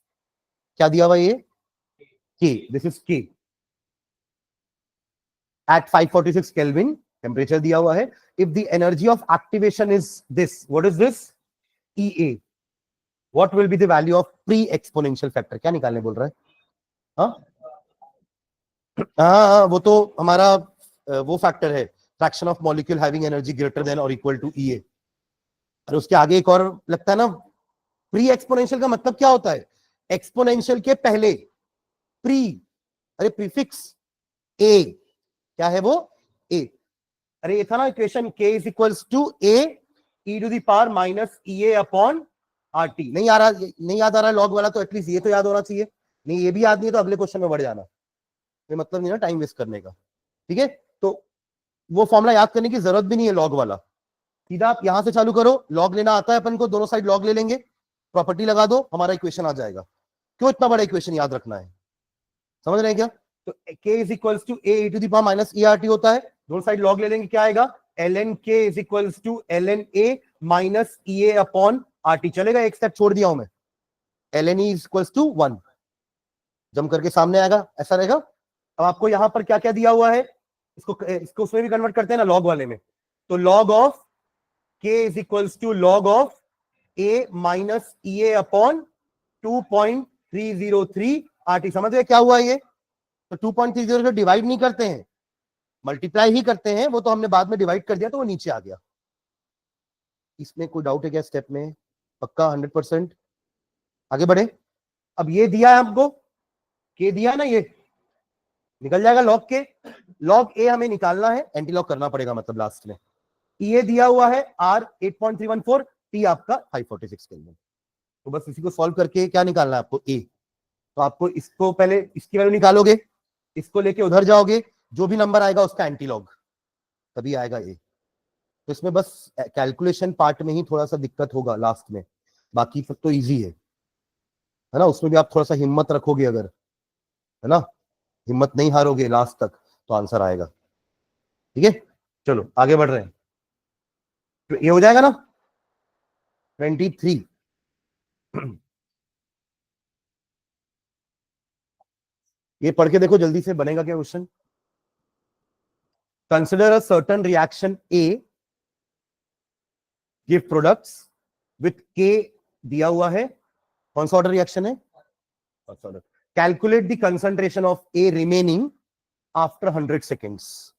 क्या दिया हुआ ये, के, दिस इज के, एट 546 केल्विन टेम्परेचर दिया हुआ है, if the energy of activation is this, what is this, EA, what will be the value of pre exponential factor, क्या निकालने बोल रहा है, हाँ हाँ, वो तो हमारा वो फैक्टर है, fraction of molecule having energy greater than और इक्वल टू EA, और उसके आगे एक और लगता है ना, प्री एक्सपोनेंशियल का मतलब क्या होता है, एक्सपोनेंशियल के पहले, अरे प्रीफिक्स ए, क्या है वो, ए। अरे ये था ना equation, k is equals to A e to the power minus E A upon R T. नहीं आ रहा, नहीं याद आ रहा लॉग वाला, तो एटलीस्ट ये तो याद होना चाहिए। नहीं ये भी याद नहीं है तो अगले क्वेश्चन में बढ़ जाना, ये मतलब नहीं ना टाइम वेस्ट करने का, ठीक है। तो वो फॉर्मूला याद करने की जरूरत भी नहीं है लॉग वाला, सीधा आप यहां से चालू करो। लॉग लेना आता है अपन को, दोनों साइड लॉग ले लेंगे, प्रॉपर्टी लगा दो, हमारा इक्वेशन आ जाएगा। क्यों इतना बड़ा इक्वेशन याद रखना है, समझ रहे हैं क्या। तो k is equals to A to the power minus E R T होता है, दोनों साइड लॉग ले लेंगे, क्या आएगा, ln k is equals to ln a minus E A upon R T. चलेगा, एक स्टेप छोड़ दिया हूं मैं, ln e is equals to 1 जम करके सामने आएगा, ऐसा रहेगा। अब आपको यहां पर क्या क्या दिया हुआ है, इसको उसमें भी कन्वर्ट करते हैं ना लॉग वाले में। तो log of k is equals to log of a minus E A upon 2.303 RT. समझ गए क्या हुआ ये। तो 2.30 को डिवाइड नहीं करते हैं, मल्टीप्लाई ही करते हैं, वो तो हमने बाद में डिवाइड कर दिया तो वो नीचे आ गया। इसमें कोई डाउट है क्या स्टेप में, पक्का 100%। आगे बढ़े। अब ये दिया है हमको, के दिया है ना, ये निकल जाएगा लॉग के, लॉग ए हमें निकालना है, एंटी लॉग करना पड़ेगा मतलब लास्ट में। ये दिया हुआ है आर 8.314, टी आपका 546 केल्विन। तो बस इसी को सॉल्व करके क्या निकालना है आपको, ए। तो आपको इसको पहले इसकी वैल्यू निकालोगे, इसको लेके उधर जाओगे, जो भी नंबर आएगा उसका एंटी लॉग, तभी आएगा ए। तो इसमें बस कैलकुलेशन पार्ट में ही थोड़ा सा दिक्कत होगा लास्ट में, बाकी सब तो इजी है ना। उसमें भी आप थोड़ा सा हिम्मत रखोगे अगर, है ना, हिम्मत नहीं हारोगे लास्ट तक तो आंसर आएगा, ठीक है। चलो आगे बढ़ रहे हैं, तो ये हो जाएगा ना 23। ये पढ़ के देखो जल्दी से, बनेगा क्या question. Consider a certain reaction A give products with के दिया हुआ है, कौन सा ऑर्डर रिएक्शन है, first order. Calculate the concentration of A remaining after 100 seconds.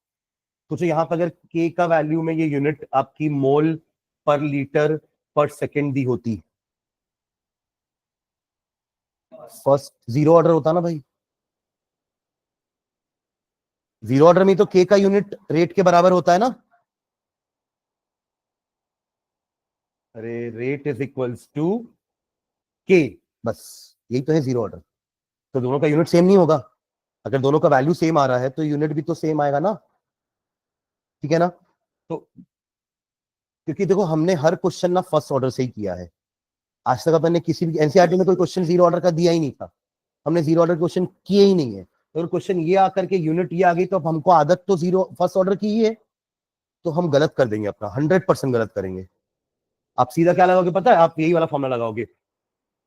तो यहां पर अगर के का वैल्यू में ये यूनिट आपकी मोल पर लीटर पर सेकेंड दी होती, फर्स्ट जीरो ऑर्डर होता ना भाई, जीरो ऑर्डर में तो के का यूनिट रेट के बराबर होता है ना। अरे रेट इज इक्वल्स टू के, बस यही तो है जीरो ऑर्डर। तो दोनों का यूनिट सेम नहीं होगा, अगर दोनों का वैल्यू सेम आ रहा है तो यूनिट भी तो सेम आएगा ना, ठीक है ना। तो क्योंकि देखो हमने हर क्वेश्चन ना फर्स्ट ऑर्डर से ही किया है, आज तक अपन ने किसी भी एनसीईआरटी में कोई क्वेश्चन जीरो ऑर्डर का दिया ही नहीं था, हमने जीरो ऑर्डर क्वेश्चन किए ही नहीं है। तो क्वेश्चन ये आकर के यूनिट ये आ गई तो अब हमको आदत तो जीरो फर्स्ट ऑर्डर की ही है, तो हम गलत कर देंगे अपना, 100% गलत करेंगे। आप सीधा क्या लगाओगे पता है, आप यही वाला फॉर्मूला लगाओगे,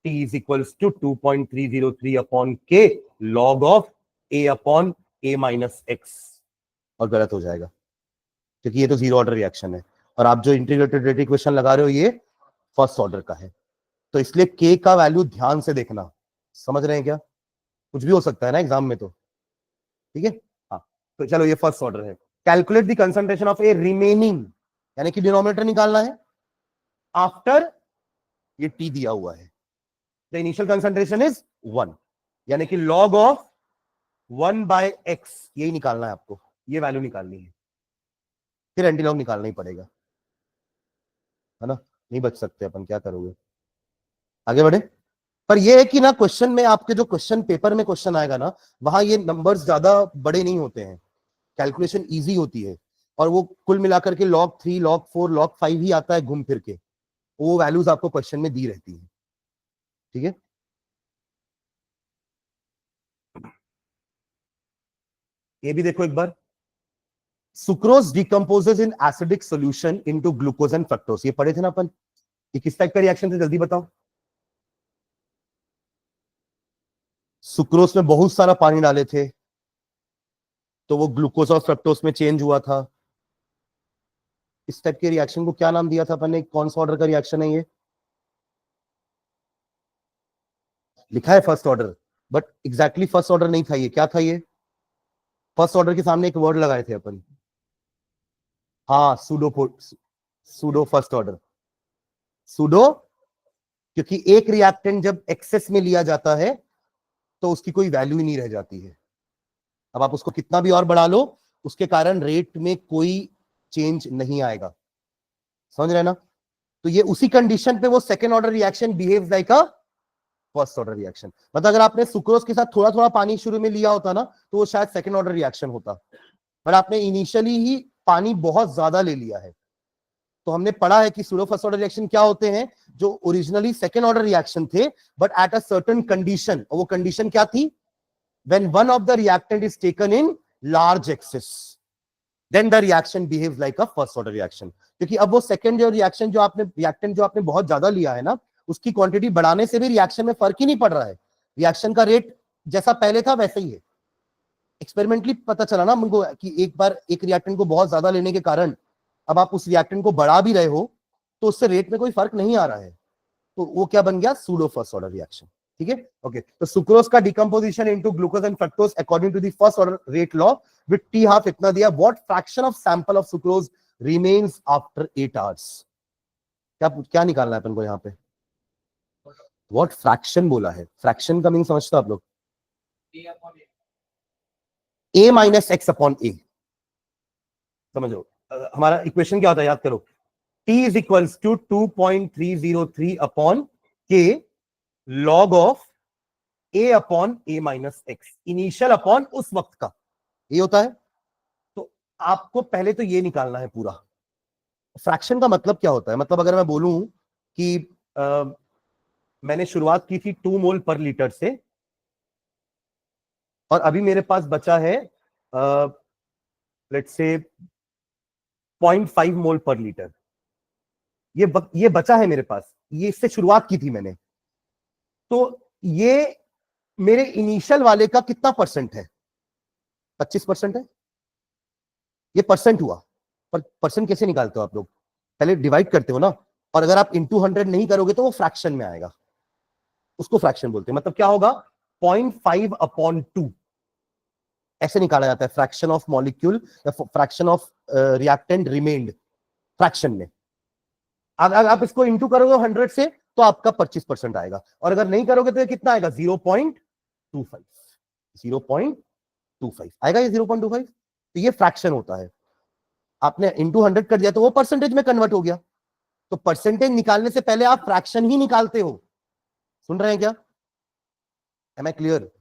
T is equals to 2.303 upon K log of A upon A minus X, और गलत हो जाएगा क्योंकि ये तो जीरो ऑर्डर रिएक्शन है, और आप जो इंटीग्रेटेड रेट इक्वेशन लगा रहे हो ये फर्स्ट ऑर्डर का है। तो इसलिए के का वैल्यू ध्यान से देखना, समझ रहे हैं क्या, कुछ भी हो सकता है ना एग्जाम में, तो ठीक है। हाँ तो चलो ये फर्स्ट ऑर्डर है। Calculate the concentration of A remaining, यानी कि डिनोमिनेटर निकालना है आफ्टर, ये टी दिया हुआ है, द इनिशियल कंसंट्रेशन इज 1, यानी कि लॉग ऑफ 1/x, यही निकालना है आपको, ये वैल्यू निकालनी है, फिर एंटी लॉग निकालना ही पड़ेगा, है ना, नहीं बच सकते अपन, क्या करोगे। आगे बढ़े। पर ये है कि ना क्वेश्चन में आपके जो क्वेश्चन पेपर में क्वेश्चन आएगा ना, वहां ये नंबर्स ज्यादा बड़े नहीं होते हैं, कैलकुलेशन इजी होती है, और वो कुल मिलाकर के log 3 log 4 log 5 ही आता है घूम फिर के, वो वैल्यूज आपको क्वेश्चन में दी रहती है, ठीक है। ये भी देखो एक बार, sucrose decomposes in acidic solution into glucose and fructose, ये पढ़े थे ना अपन, ये किस टाइप का रिएक्शन थे जल्दी बताओ। सुक्रोज में बहुत सारा पानी डाले थे तो वो ग्लूकोज और फ्रक्टोज में चेंज हुआ था, इस टाइप के रिएक्शन को क्या नाम दिया था अपन ने, कौन सा ऑर्डर का रिएक्शन है ये, लिखा है first order, but exactly first order नहीं था ये, क्या था ये, फर्स्ट ऑर्डर के सामने एक वर्ड लगाए थे अपन, हाँ सूडो फर्स्ट ऑर्डर, सूडो, क्योंकि एक रिएक्टेंट जब एक्सेस में लिया जाता है तो उसकी कोई वैल्यू ही नहीं रह जाती है। अब आप उसको कितना भी और बढ़ा लो, उसके कारण रेट में कोई चेंज नहीं आएगा। समझ रहे ना? तो ये उसी कंडीशन पे वो second order reaction behaves like a first order reaction. मतलब अगर आपने सुक्रोज के साथ थोड़ा थोड़ा पानी शुरू में लिया होता ना, तो वो शायद सेकेंड ऑर्डर रिएक्शन होता, बट आपने इनिशियली ही पानी बहुत ज्यादा ले लिया है। तो हमने पढ़ा है कि सूडो फर्स्ट ऑर्डर रिएक्शन क्या होते हैं, जो ओरिजिनली सेकेंड ऑर्डर रिएक्शन थे, but at a certain condition. और वो कंडीशन क्या थी? When one of the reactant is taken in large excess, then the reaction behaves like a first order reaction. क्योंकि अब वो सेकेंड जो रिएक्शन जो आपने रिएक्टेंट जो आपने बहुत ज्यादा लिया है ना, उसकी क्वांटिटी बढ़ाने से भी रिएक्शन में फर्क ही नहीं पड़ रहा है। रिएक्शन का रेट जैसा पहले था वैसे ही है। एक्सपेरिमेंटली पता चला ना हमको कि एक बार एक रिएक्टेंट को बहुत ज्यादा लेने के कारण अब आप उस रिएक्टेंट को बढ़ा भी रहे हो तो उससे रेट में कोई फर्क नहीं आ रहा है। तो वो क्या बन गया? Pseudo first order reaction. ठीक है, ओके। तो सुक्रोज का decomposition into glucose and fructose according to the first order rate law with T half इतना दिया। What fraction of sample of sucrose remains after 8 hours? क्या क्या निकालना है अपन को यहाँ पे? व्हाट फ्रैक्शन बोला है? फ्रैक्शन का मीनिंग समझते हो आप लोग? a minus X upon A. समझो हमारा इक्वेशन क्या होता है, याद करो। t is equals to 2.303 upon K log of a upon a minus X, initial upon उस वक्त का, ये होता है। तो आपको पहले तो ये निकालना है पूरा। फ्रैक्शन का मतलब क्या होता है? मतलब अगर मैं बोलूं कि मैंने शुरुआत की थी 2 मोल पर लीटर से और अभी मेरे पास बचा है लेट्स से 0.5 मोल पर लीटर, ये बचा है मेरे पास, ये इससे शुरुआत की थी मैंने। तो ये मेरे इनिशियल वाले का कितना परसेंट है? 25% है। ये परसेंट हुआ। पर परसेंट कैसे निकालते हो आप लोग? पहले डिवाइड करते हो ना, और अगर आप इंटू 100 नहीं करोगे तो वो फ्रैक्शन में आएगा, उसको फ्रैक्शन बोलते हैं। मतलब क्या होगा? 0.5 अपॉन 2 ऐसे निकाला जाता है फ्रैक्शन ऑफ मॉलिक्यूल या fraction of reactant remained fraction में। अगर आप इसको इंटू करोगे 100 से तो आपका 25% आएगा, और अगर नहीं करोगे तो ये कितना आएगा? 0.25। 0.25 आएगा ये 0.25। तो ये फ्रैक्शन होता है। आपने इंटू 100 कर दिया तो वो परसेंटेज में कन्वर्ट हो गया। तो परसेंटेज निकालने से पहले आप फ्रैक्शन ही निकालते हो। सुन रहे हैं क्या? Am I clear?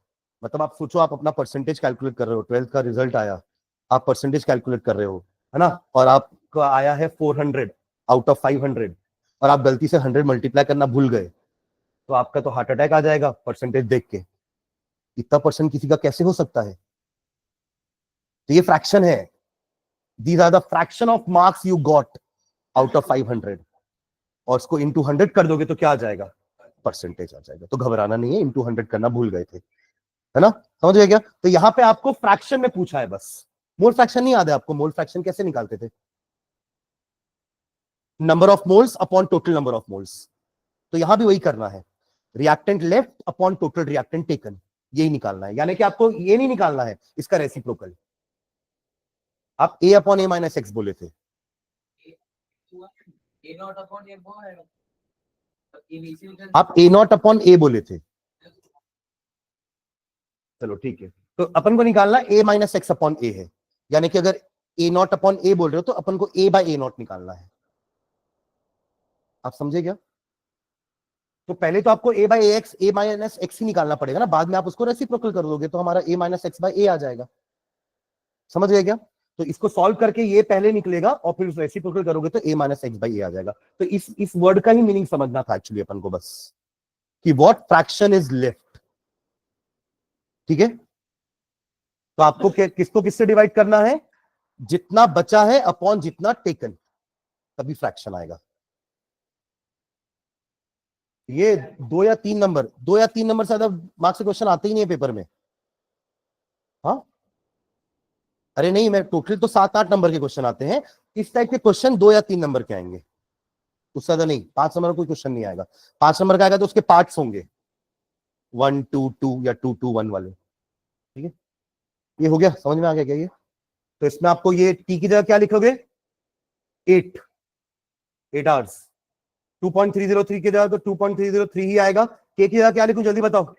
मतलब आप सोचो, आप अपना परसेंटेज कैलकुलेट कर रहे हो, 12th का रिजल्ट आया, आप परसेंटेज कैलकुलेट कर रहे हो, है ना, और आपका आया है 400 आउट ऑफ 500 और आप गलती से 100 मल्टीप्लाई करना भूल गए, तो आपका तो हार्ट अटैक आ जाएगा परसेंटेज देख के। इतना परसेंट किसी का कैसे हो सकता है? तो ये फ्रैक्शन है। These are the fraction of marks you got out of 500, और इसको इंटू 100 कर दोगे तो क्या आ जाएगा? परसेंटेज आ जाएगा। तो घबराना नहीं है, इंटू 100 करना भूल गए थे, है ना? समझ गए क्या? तो यहां पे आपको फ्रैक्शन में पूछा है बस। मोल फ्रैक्शन नहीं याद है आपको? मोल फ्रैक्शन कैसे निकालते थे? Number of moles upon total number of moles. तो यहां भी वही करना है, reactant left upon total reactant taken, यही निकालना है। यानी कि आपको ये नहीं निकालना है इसका रेसिप्रोकल। आप a upon a minus x बोले थे, आप a नॉट अपॉन a बोले थे। चलो ठीक है, तो अपन को निकालना a minus X upon a है। यानी कि अगर a नॉट अपॉन a बोल रहे हो तो अपन को a बाय a नॉट निकालना है। आप समझे क्या? तो पहले तो आपको a by X, a minus X ही निकालना पड़ेगा ना, बाद में आप उसको रेसिप्रोकल कर दोगे तो हमारा a minus x by a आ जाएगा। समझ गए क्या? तो इसको सॉल्व करके ये पहले निकलेगा और फिर रेसिप्रोकल करोगे तो a minus x by a आ जाएगा। तो इस वर्ड का ही मीनिंग समझना था एक्चुअली अपन को बस, कि व्हाट फ्रैक्शन इज लेफ्ट। ठीक है, तो आपको किसको किससे डिवाइड करना है? जितना बचा है अपॉन जितना टेकन, तभी फ्रैक्शन आएगा। ये 2 या 3 नंबर, 2 या 3 नंबर से ज्यादा मार्क्स से क्वेश्चन आते ही नहीं है पेपर में। हाँ, अरे नहीं, मैं टोटल तो 7-8 नंबर के क्वेश्चन आते हैं। इस टाइप के क्वेश्चन 2 या 3 नंबर के आएंगे, उससे ज्यादा नहीं। 5 नंबर का कोई क्वेश्चन नहीं आएगा। 5 नंबर का आएगा तो उसके पार्ट्स होंगे 1-2-2 या 2-2-1 वाले। ठीक है, ये हो गया, समझ में आ गया क्या ये? तो इसमें आपको ये टी की जगह क्या लिखोगे? 8 आवर्स। 2.303 की जगह तो 2.303 ही आएगा। के की जगह क्या लिखूं जल्दी बताओ?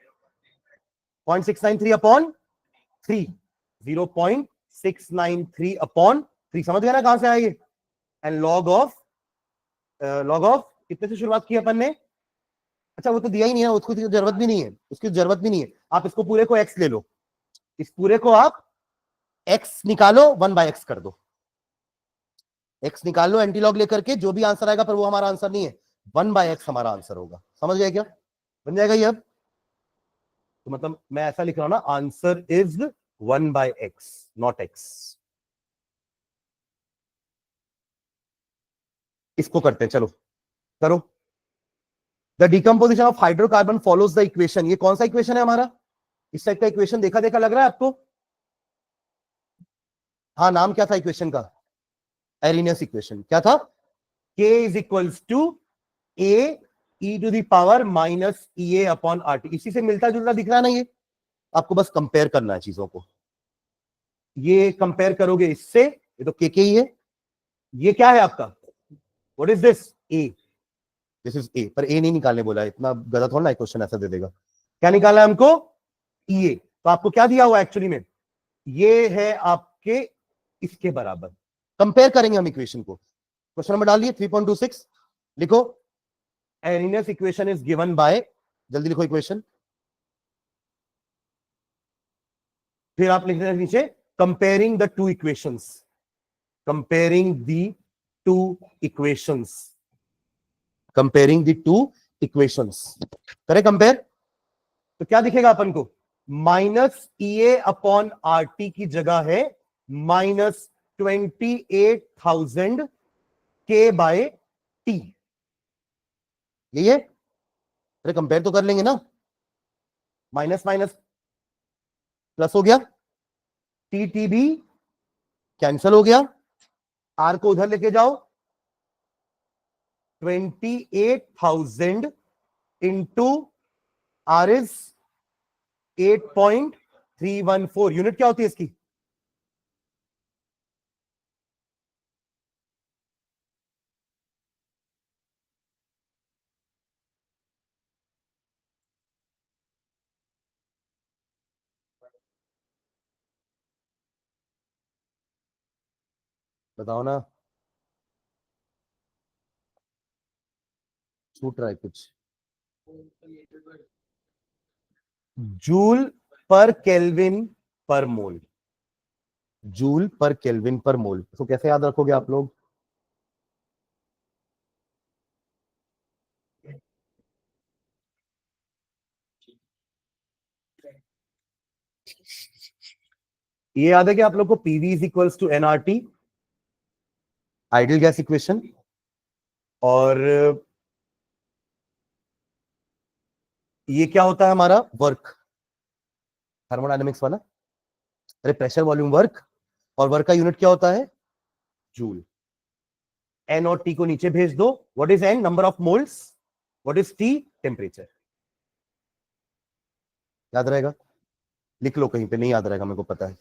0.693 अपॉन 3, 0.693 अपॉन 3, समझ गया ना कहां से आएगी? एंड लॉग ऑफ कितने से शुरुआत की अपन ने? अच्छा वो तो दिया ही नहीं है, उसको जरूरत भी नहीं है, उसकी जरूरत भी नहीं है। आप इसको पूरे को x ले लो, इस पूरे को आप x निकालो, 1/x कर दो, x निकाल लो एंटी लॉग लेकर के, जो भी आंसर आएगा, पर वो हमारा आंसर नहीं है, 1/x हमारा आंसर होगा। समझ गए क्या? बन जाएगा ये अब? तो मतलब मैं ऐसा लिख रहा हूं ना, answer is 1/x, not x। इसको करते हैं, चलो करो। The decomposition of hydrocarbon follows the equation. ये कौन सा इक्वेशन है हमारा? इस टाइप का इक्वेशन देखा देखा लग रहा है आपको? हाँ, नाम क्या था इक्वेशन का? Arrhenius equation. क्या था? k is equals to a e to the power minus E A upon R T. इसी से मिलता जुलता दिख रहा है ना ये? आपको बस कंपेयर करना है चीजों को। ये कंपेयर करोगे इससे, ये तो के ही है। ये क्या है आपका? What is this? A. This is a, पर ए नहीं निकालने बोला है, इतना गलत थोड़ा ना क्वेश्चन ऐसा दे देगा। क्या निकाला है हमको? ई ए। तो आपको क्या दिया हुआ एक्चुअली में? ये है आपके इसके बराबर। कंपेयर करेंगे हम इक्वेशन को। क्वेश्चन नंबर डालिए 3.26, लिखो एरिनियस इक्वेशन इज गिवन बाय, जल्दी लिखो इक्वेशन। फिर आप लिख रहे हैं नीचे comparing the two equations, comparing the two equations, comparing the two equations. करें कंपेयर? तो क्या दिखेगा अपन को? Minus E A upon R T की जगह है -28,000 के बाय टी। यही है? अरे कंपेयर तो कर लेंगे ना। माइनस माइनस प्लस हो गया, टी टी भी कैंसल हो गया, आर को उधर लेके जाओ, 28,000 इंटू आर इज 8.314। यूनिट क्या होती है इसकी? बताओ ना, छूट रहा है कुछ? जूल पर केल्विन पर मोल, जूल पर केल्विन पर मोल। तो कैसे याद रखोगे आप लोग? ये याद है कि आप लोग को PV is equals to NRT, ideal gas equation. और ये क्या होता है हमारा? वर्क, थर्मोडायनेमिक्स वाला। अरे प्रेशर वॉल्यूम वर्क, और वर्क का यूनिट क्या होता है? जूल। एन और टी को नीचे भेज दो। What is an? Number of moles. What is T? Temperature. याद रहेगा? लिख लो कहीं पे, नहीं याद रहेगा मेरे को पता है।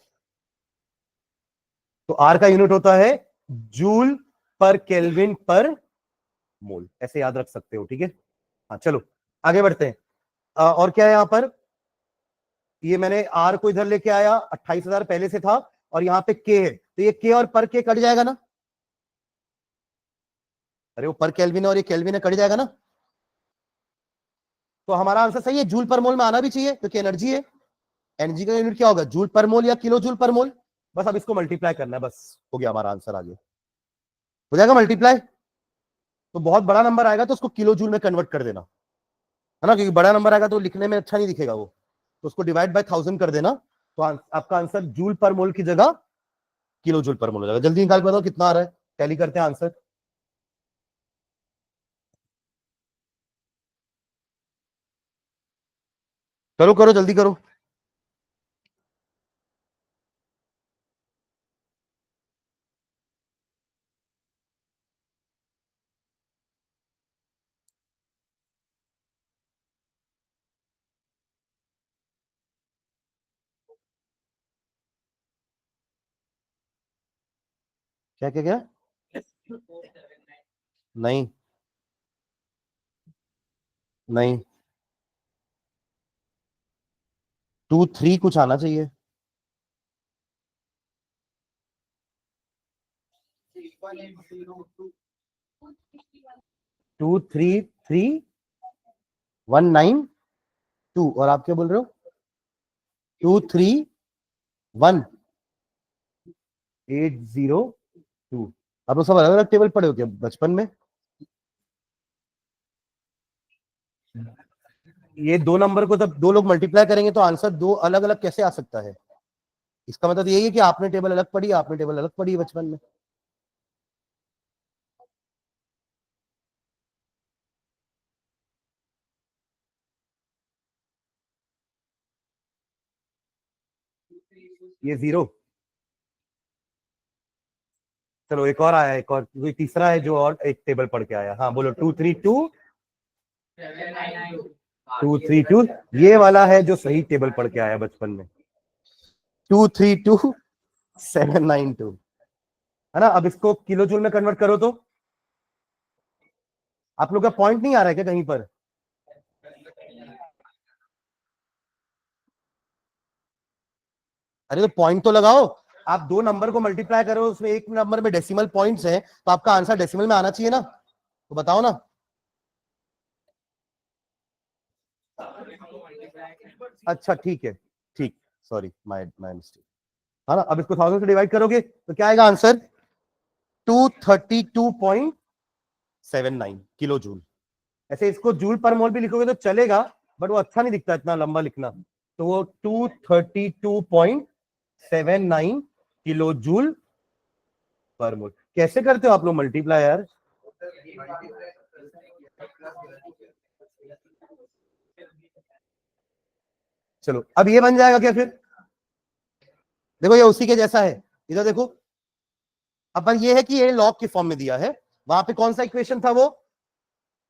तो आर का यूनिट होता है जूल पर केल्विन पर मोल, ऐसे याद रख सकते हो, ठीक है? हाँ चलो आगे बढ़ते हैं। और क्या है यहां पर? ये मैंने आर को इधर लेके आया, 28,000 पहले से था, और यहाँ पे के है, तो ये के और पर के कट जाएगा ना? अरे वो पर केल्विन है और ये केल्विन है, कट जाएगा ना? तो हमारा आंसर सही है, जूल पर मोल में आना भी चाहिए क्योंकि एनर्जी है। एनर्जी का यूनिट क्या होगा? जूल पर मोल या किलो जूल पर मोल। बस अब इसको मल्टीप्लाई करना है, बस हो गया हमारा आंसर। आगे हो जाएगा मल्टीप्लाई। तो बहुत बड़ा नंबर आएगा तो उसको किलो जूल में कन्वर्ट कर देना, है ना, क्योंकि बड़ा नंबर आएगा तो लिखने में अच्छा नहीं दिखेगा वो। तो उसको डिवाइड बाय 1000 कर देना, तो आपका आंसर जूल पर मोल की जगह किलो जूल पर मोल हो जाएगा। जल्दी निकाल के बताओ कितना आ रहा है, टैली करते हैं आंसर। करो करो जल्दी करो। क्या क्या क्या? नहीं नहीं 2 3 कुछ आना चाहिए। 2 3 3 1 9 2 और आप क्या बोल रहे हो? 2 3 1 8 0 2। आप लोग सब अलग अलग टेबल पढ़े हो क्या बचपन में? ये 2 नंबर को जब 2 लोग मल्टीप्लाई करेंगे तो आंसर 2 अलग अलग कैसे आ सकता है? इसका मतलब यही है कि आपने टेबल अलग पढ़ी, आपने टेबल अलग पढ़ी है बचपन में। ये 0। चलो एक और आया, एक और कोई तीसरा है जो और एक टेबल पढ़ के आया। हाँ बोलो। 2 3 2 ये वाला है जो सही टेबल पढ़ के आया बचपन में। 2 3 2 7 9 2 है ना। अब इसको किलो जूल में कन्वर्ट करो तो आप लोग का पॉइंट नहीं आ रहा है क्या कहीं पर? अरे तो पॉइंट तो लगाओ। आप 2 नंबर को मल्टीप्लाई करो, उसमें एक नंबर में डेसिमल पॉइंट्स है, तो आपका आंसर डेसिमल में आना चाहिए ना। तो बताओ ना। अच्छा ठीक है, ठीक। Sorry, my my mistake. है ना। अब इसको 1000 से डिवाइड करोगे तो क्या आएगा आंसर? 232.79 kilo joule. ऐसे इसको जूल पर मोल भी लिखोगे तो चलेगा, बट वो अच्छा नहीं दिखता इतना लंबा लिखना। तो वो 232.79 किलो जूल पर मोल। कैसे करते हो आप लोग मल्टीप्लाई यार? चलो अब ये बन जाएगा क्या फिर? देखो ये उसी के जैसा है, इधर देखो। अपन ये है कि ये लॉग के फॉर्म में दिया है। वहां पे कौन सा इक्वेशन था? वो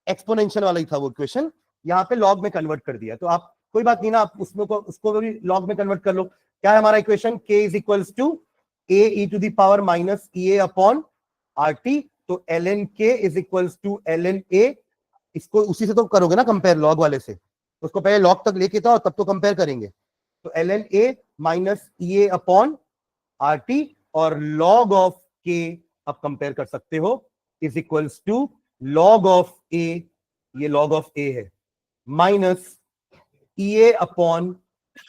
एक्सपोनेंशियल वाला ही था वो इक्वेशन। यहाँ पे लॉग में कन्वर्ट कर दिया, तो आप कोई बात नहीं ना, आप उसमें को उसको भी लॉग में कन्वर्ट कर लो। क्या है हमारा equation? k is equals to A e to the power minus E A upon R T. तो L N k is equals to L N A. इसको उसी से तो करोगे ना कंपेयर, लॉग वाले से। तो उसको पहले लॉग तक लेके था और तब तो कंपेयर करेंगे। तो L N A minus E A upon R T, और लॉग ऑफ के आप कंपेयर कर सकते हो, is equals to log of A, ये लॉग ऑफ ए है, minus E A upon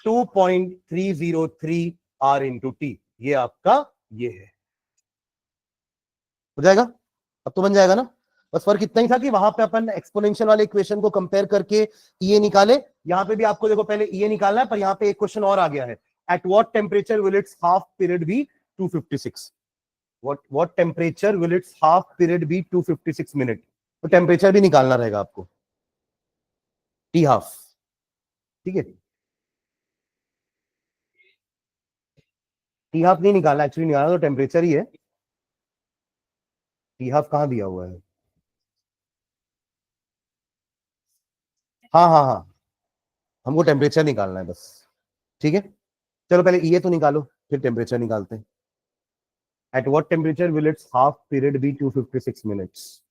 2.303 R into T. ये आपका ये है। हो जाएगा? अब तो बन जाएगा ना। बस फर्क इतना ही था कि वहां पे अपन एक्सपोनेंशियल वाले इक्वेशन को कंपेयर करके ये निकाले। यहां पे भी आपको देखो पहले ये निकालना है, पर यहां पे एक क्वेश्चन और आ गया है। At what temperature will its half period be 256? What temperature will its half period be 256 minute? तो टेम्परेचर भी निकालना रहेगा आपको, टी हाफ। ठीक है। टी हाफ नहीं निकालना, एक्चुअली निकालना तो टेम्परेचर ही है। टी हाफ कहाँ दिया हुआ है? हाँ हाँ हाँ, हमको टेम्परेचर निकालना है बस। ठीक है। चलो पहले ये तो निकालो, फिर टेम्परेचर निकालते हैं। At what temperature will its half period be 256 minutes?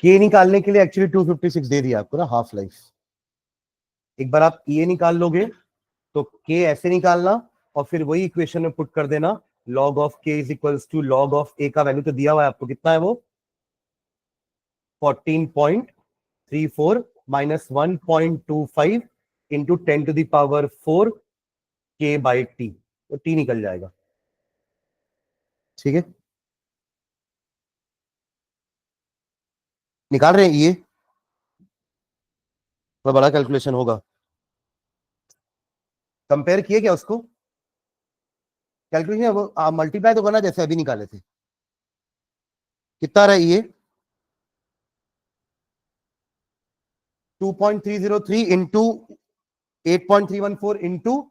K निकालने के लिए एक्चुअली 256 दे दिया आपको ना, हाफ लाइफ। एक बार आप ये निकाल लोगे तो के ऐसे निकालना, और फिर वही इक्वेशन में पुट कर देना। Log of K is equals to log of A का वैल्यू तो दिया हुआ है आपको, कितना है वो? 14.34 माइनस 1.25 इंटू 10 टू दावर 4 के बाई टी। तो टी निकल जाएगा। ठीक है, निकाल रहे हैं ये, थोड़ा बड़ा कैलकुलेशन होगा। कंपेयर किए क्या उसको, कैलकुलेशन वो मल्टीप्लाई तो करना जैसे अभी निकाले थे। कितना रहा ये, 2.303 इंटू 8.314 इंटू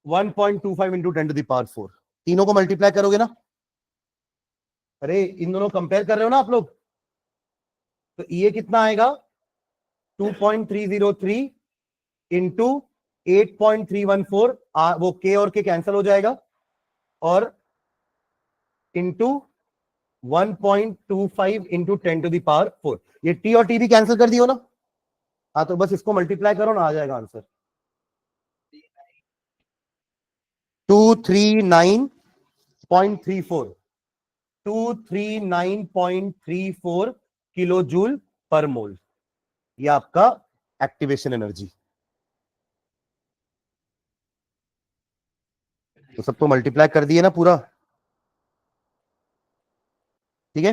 1.25 इंटू 10⁴। तीनों को मल्टीप्लाई करोगे ना, अरे इन दोनों कंपेयर कर रहे हो ना आप लोग, तो ये कितना आएगा 2.303 इंटू 8.314, वो के और के कैंसिल हो जाएगा, और इंटू 1.25 इंटू 10⁴। ये टी और टी भी कैंसिल कर दियो ना, हाँ तो बस इसको मल्टीप्लाई करो ना, आ जाएगा आंसर 239.34, 239.34 किलो जूल पर मोल, ये आपका एक्टिवेशन एनर्जी। तो सबको मल्टीप्लाई कर दिए ना पूरा, ठीक है,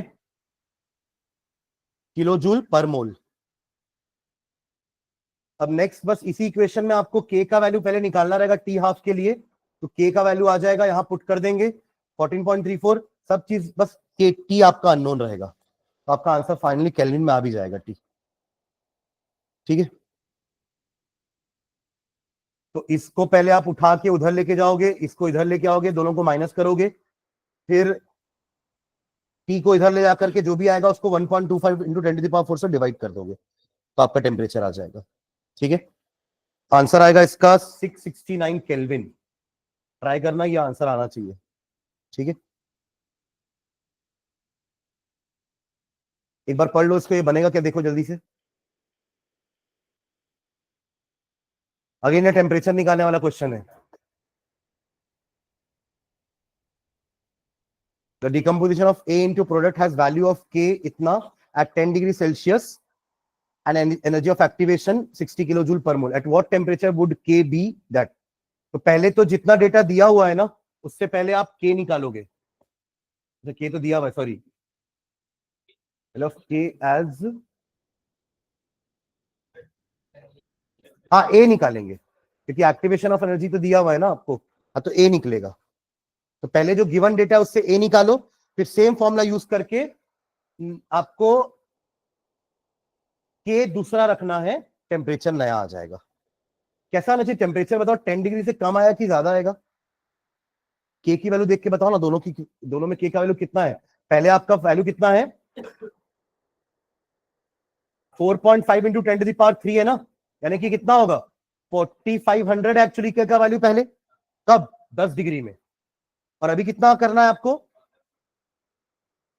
किलो जूल पर मोल। अब नेक्स्ट बस इसी इक्वेशन में आपको के का वैल्यू पहले निकालना रहेगा टी हाफ के लिए, तो के का वैल्यू आ जाएगा, यहां पुट कर देंगे 14.34, सब चीज बस के टी आपका अननोन रहेगा, तो आपका आंसर फाइनली केल्विन में आ भी जाएगा टी। ठीक है, तो इसको पहले आप उठा के उधर लेके जाओगे, इसको इधर लेके आओगे, दोनों को माइनस करोगे, फिर टी को इधर ले जाकर के जो भी आएगा उसको 1.25 इंटू 10⁴ से डिवाइड कर दोगे, तो आपका टेम्परेचर आ जाएगा। ठीक है, आंसर आएगा इसका 669 केल्विन। ट्राई करना, ये आंसर आना चाहिए। ठीक है, एक बार पढ़ लो इसको, ये बनेगा क्या देखो जल्दी से। अगेन ये टेम्परेचर निकालने वाला क्वेश्चन है। The decomposition of A into product has value of K इतना at 10 degree Celsius and energy of activation 60 kilojoule per mole. At what temperature would K be that? तो पहले तो जितना डेटा दिया हुआ है ना, उससे पहले आप K निकालोगे। K तो दिया हुआ है, सॉरी, K as, हाँ A निकालेंगे, क्योंकि एक्टिवेशन ऑफ एनर्जी तो दिया हुआ है ना आपको, हाँ तो A निकलेगा। तो पहले जो गिवन डेटा है उससे A निकालो, फिर सेम फॉर्मूला यूज करके आपको K दूसरा रखना है, टेम्परेचर नया आ जाएगा। कैसा आना चाहिए टेम्परेचर, बताओ 10 डिग्री से कम आया कि ज्यादा आएगा, के की वैल्यू देख के बताओ ना, दोनों में के का वैल्यू कितना है। पहले आपका वैल्यू कितना है 4.5 इंटू 10⁻³ है ना, यानी कि कितना होगा 4500 एक्चुअली के का वैल्यू पहले, कब 10 डिग्री में, और अभी कितना करना है आपको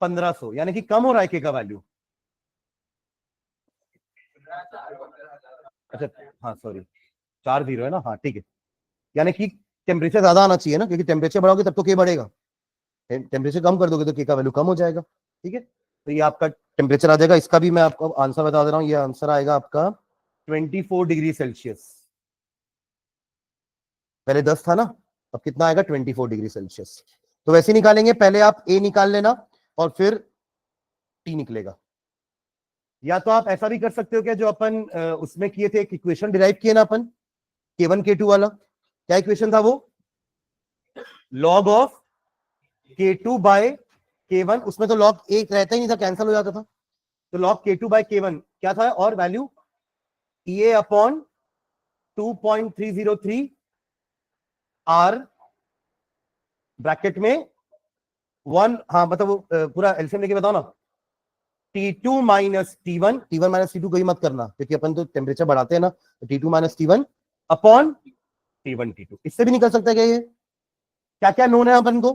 1500, यानी कि कम हो रहा है के का वैल्यू। अच्छा हाँ सॉरी, 40 है ना, हाँ ठीक है, यानी कि टेम्परेचर ज्यादा आना चाहिए ना, क्योंकि टेम्परेचर बढ़ाओगे तब तो के बढ़ेगा, टेम्परेचर कम कर दोगे तो के का वैल्यू कम हो जाएगा। ठीक है, तो ये आपका टेम्परेचर आ जाएगा। इसका भी मैं आपको आंसर बता दे रहा हूँ, ये आंसर आएगा आपका 24 डिग्री सेल्सियस। पहले 10 था ना, अब कितना आएगा 24 डिग्री सेल्सियस। तो वैसे निकालेंगे, पहले आप ए निकाल लेना और फिर टी निकलेगा। या तो आप ऐसा भी कर सकते हो क्या, जो अपन उसमें किए थे, एक इक्वेशन डिराइव किए ना अपन K1 K2 वाला, क्या इक्वेशन था वो, log of K2 bye K1, उसमें तो लॉग एक रहता ही नहीं था, कैंसिल हो जाता था, तो लॉग K2 बाय K1 क्या था, और value EA upon 2.303 R bracket में 1, हाँ मतलब पूरा एलसीएम लेके बताओ ना, T2 minus T1, T1 minus T2 कोई मत करना, क्योंकि अपन तो टेम्परेचर बढ़ाते हैं ना, तो T2 minus T1 upon T1 T2। इससे भी निकल सकता है क्या, ये क्या क्या नोन है अपन को,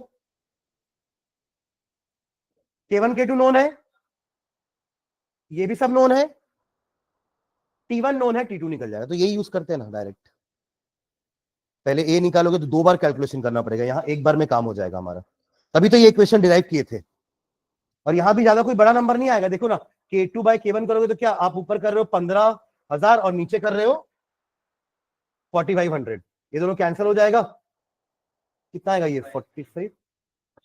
K1 K2 नोन है, ये भी सब नोन है, T1 नोन है, T2 निकल जाएगा, तो यही यूज करते हैं ना डायरेक्ट। पहले ए निकालोगे तो 2 बार कैलकुलेशन करना पड़ेगा, यहां एक बार में काम हो जाएगा हमारा, तभी तो ये इक्वेशन डिराइव किए थे। और यहां भी ज्यादा कोई बड़ा नंबर नहीं आएगा, देखो ना K2 बाय K1 करोगे तो क्या आप ऊपर कर रहे हो 15,000 और नीचे कर रहे हो 4500, ये दोनों कैंसिल हो जाएगा, कितना आएगा ये 45,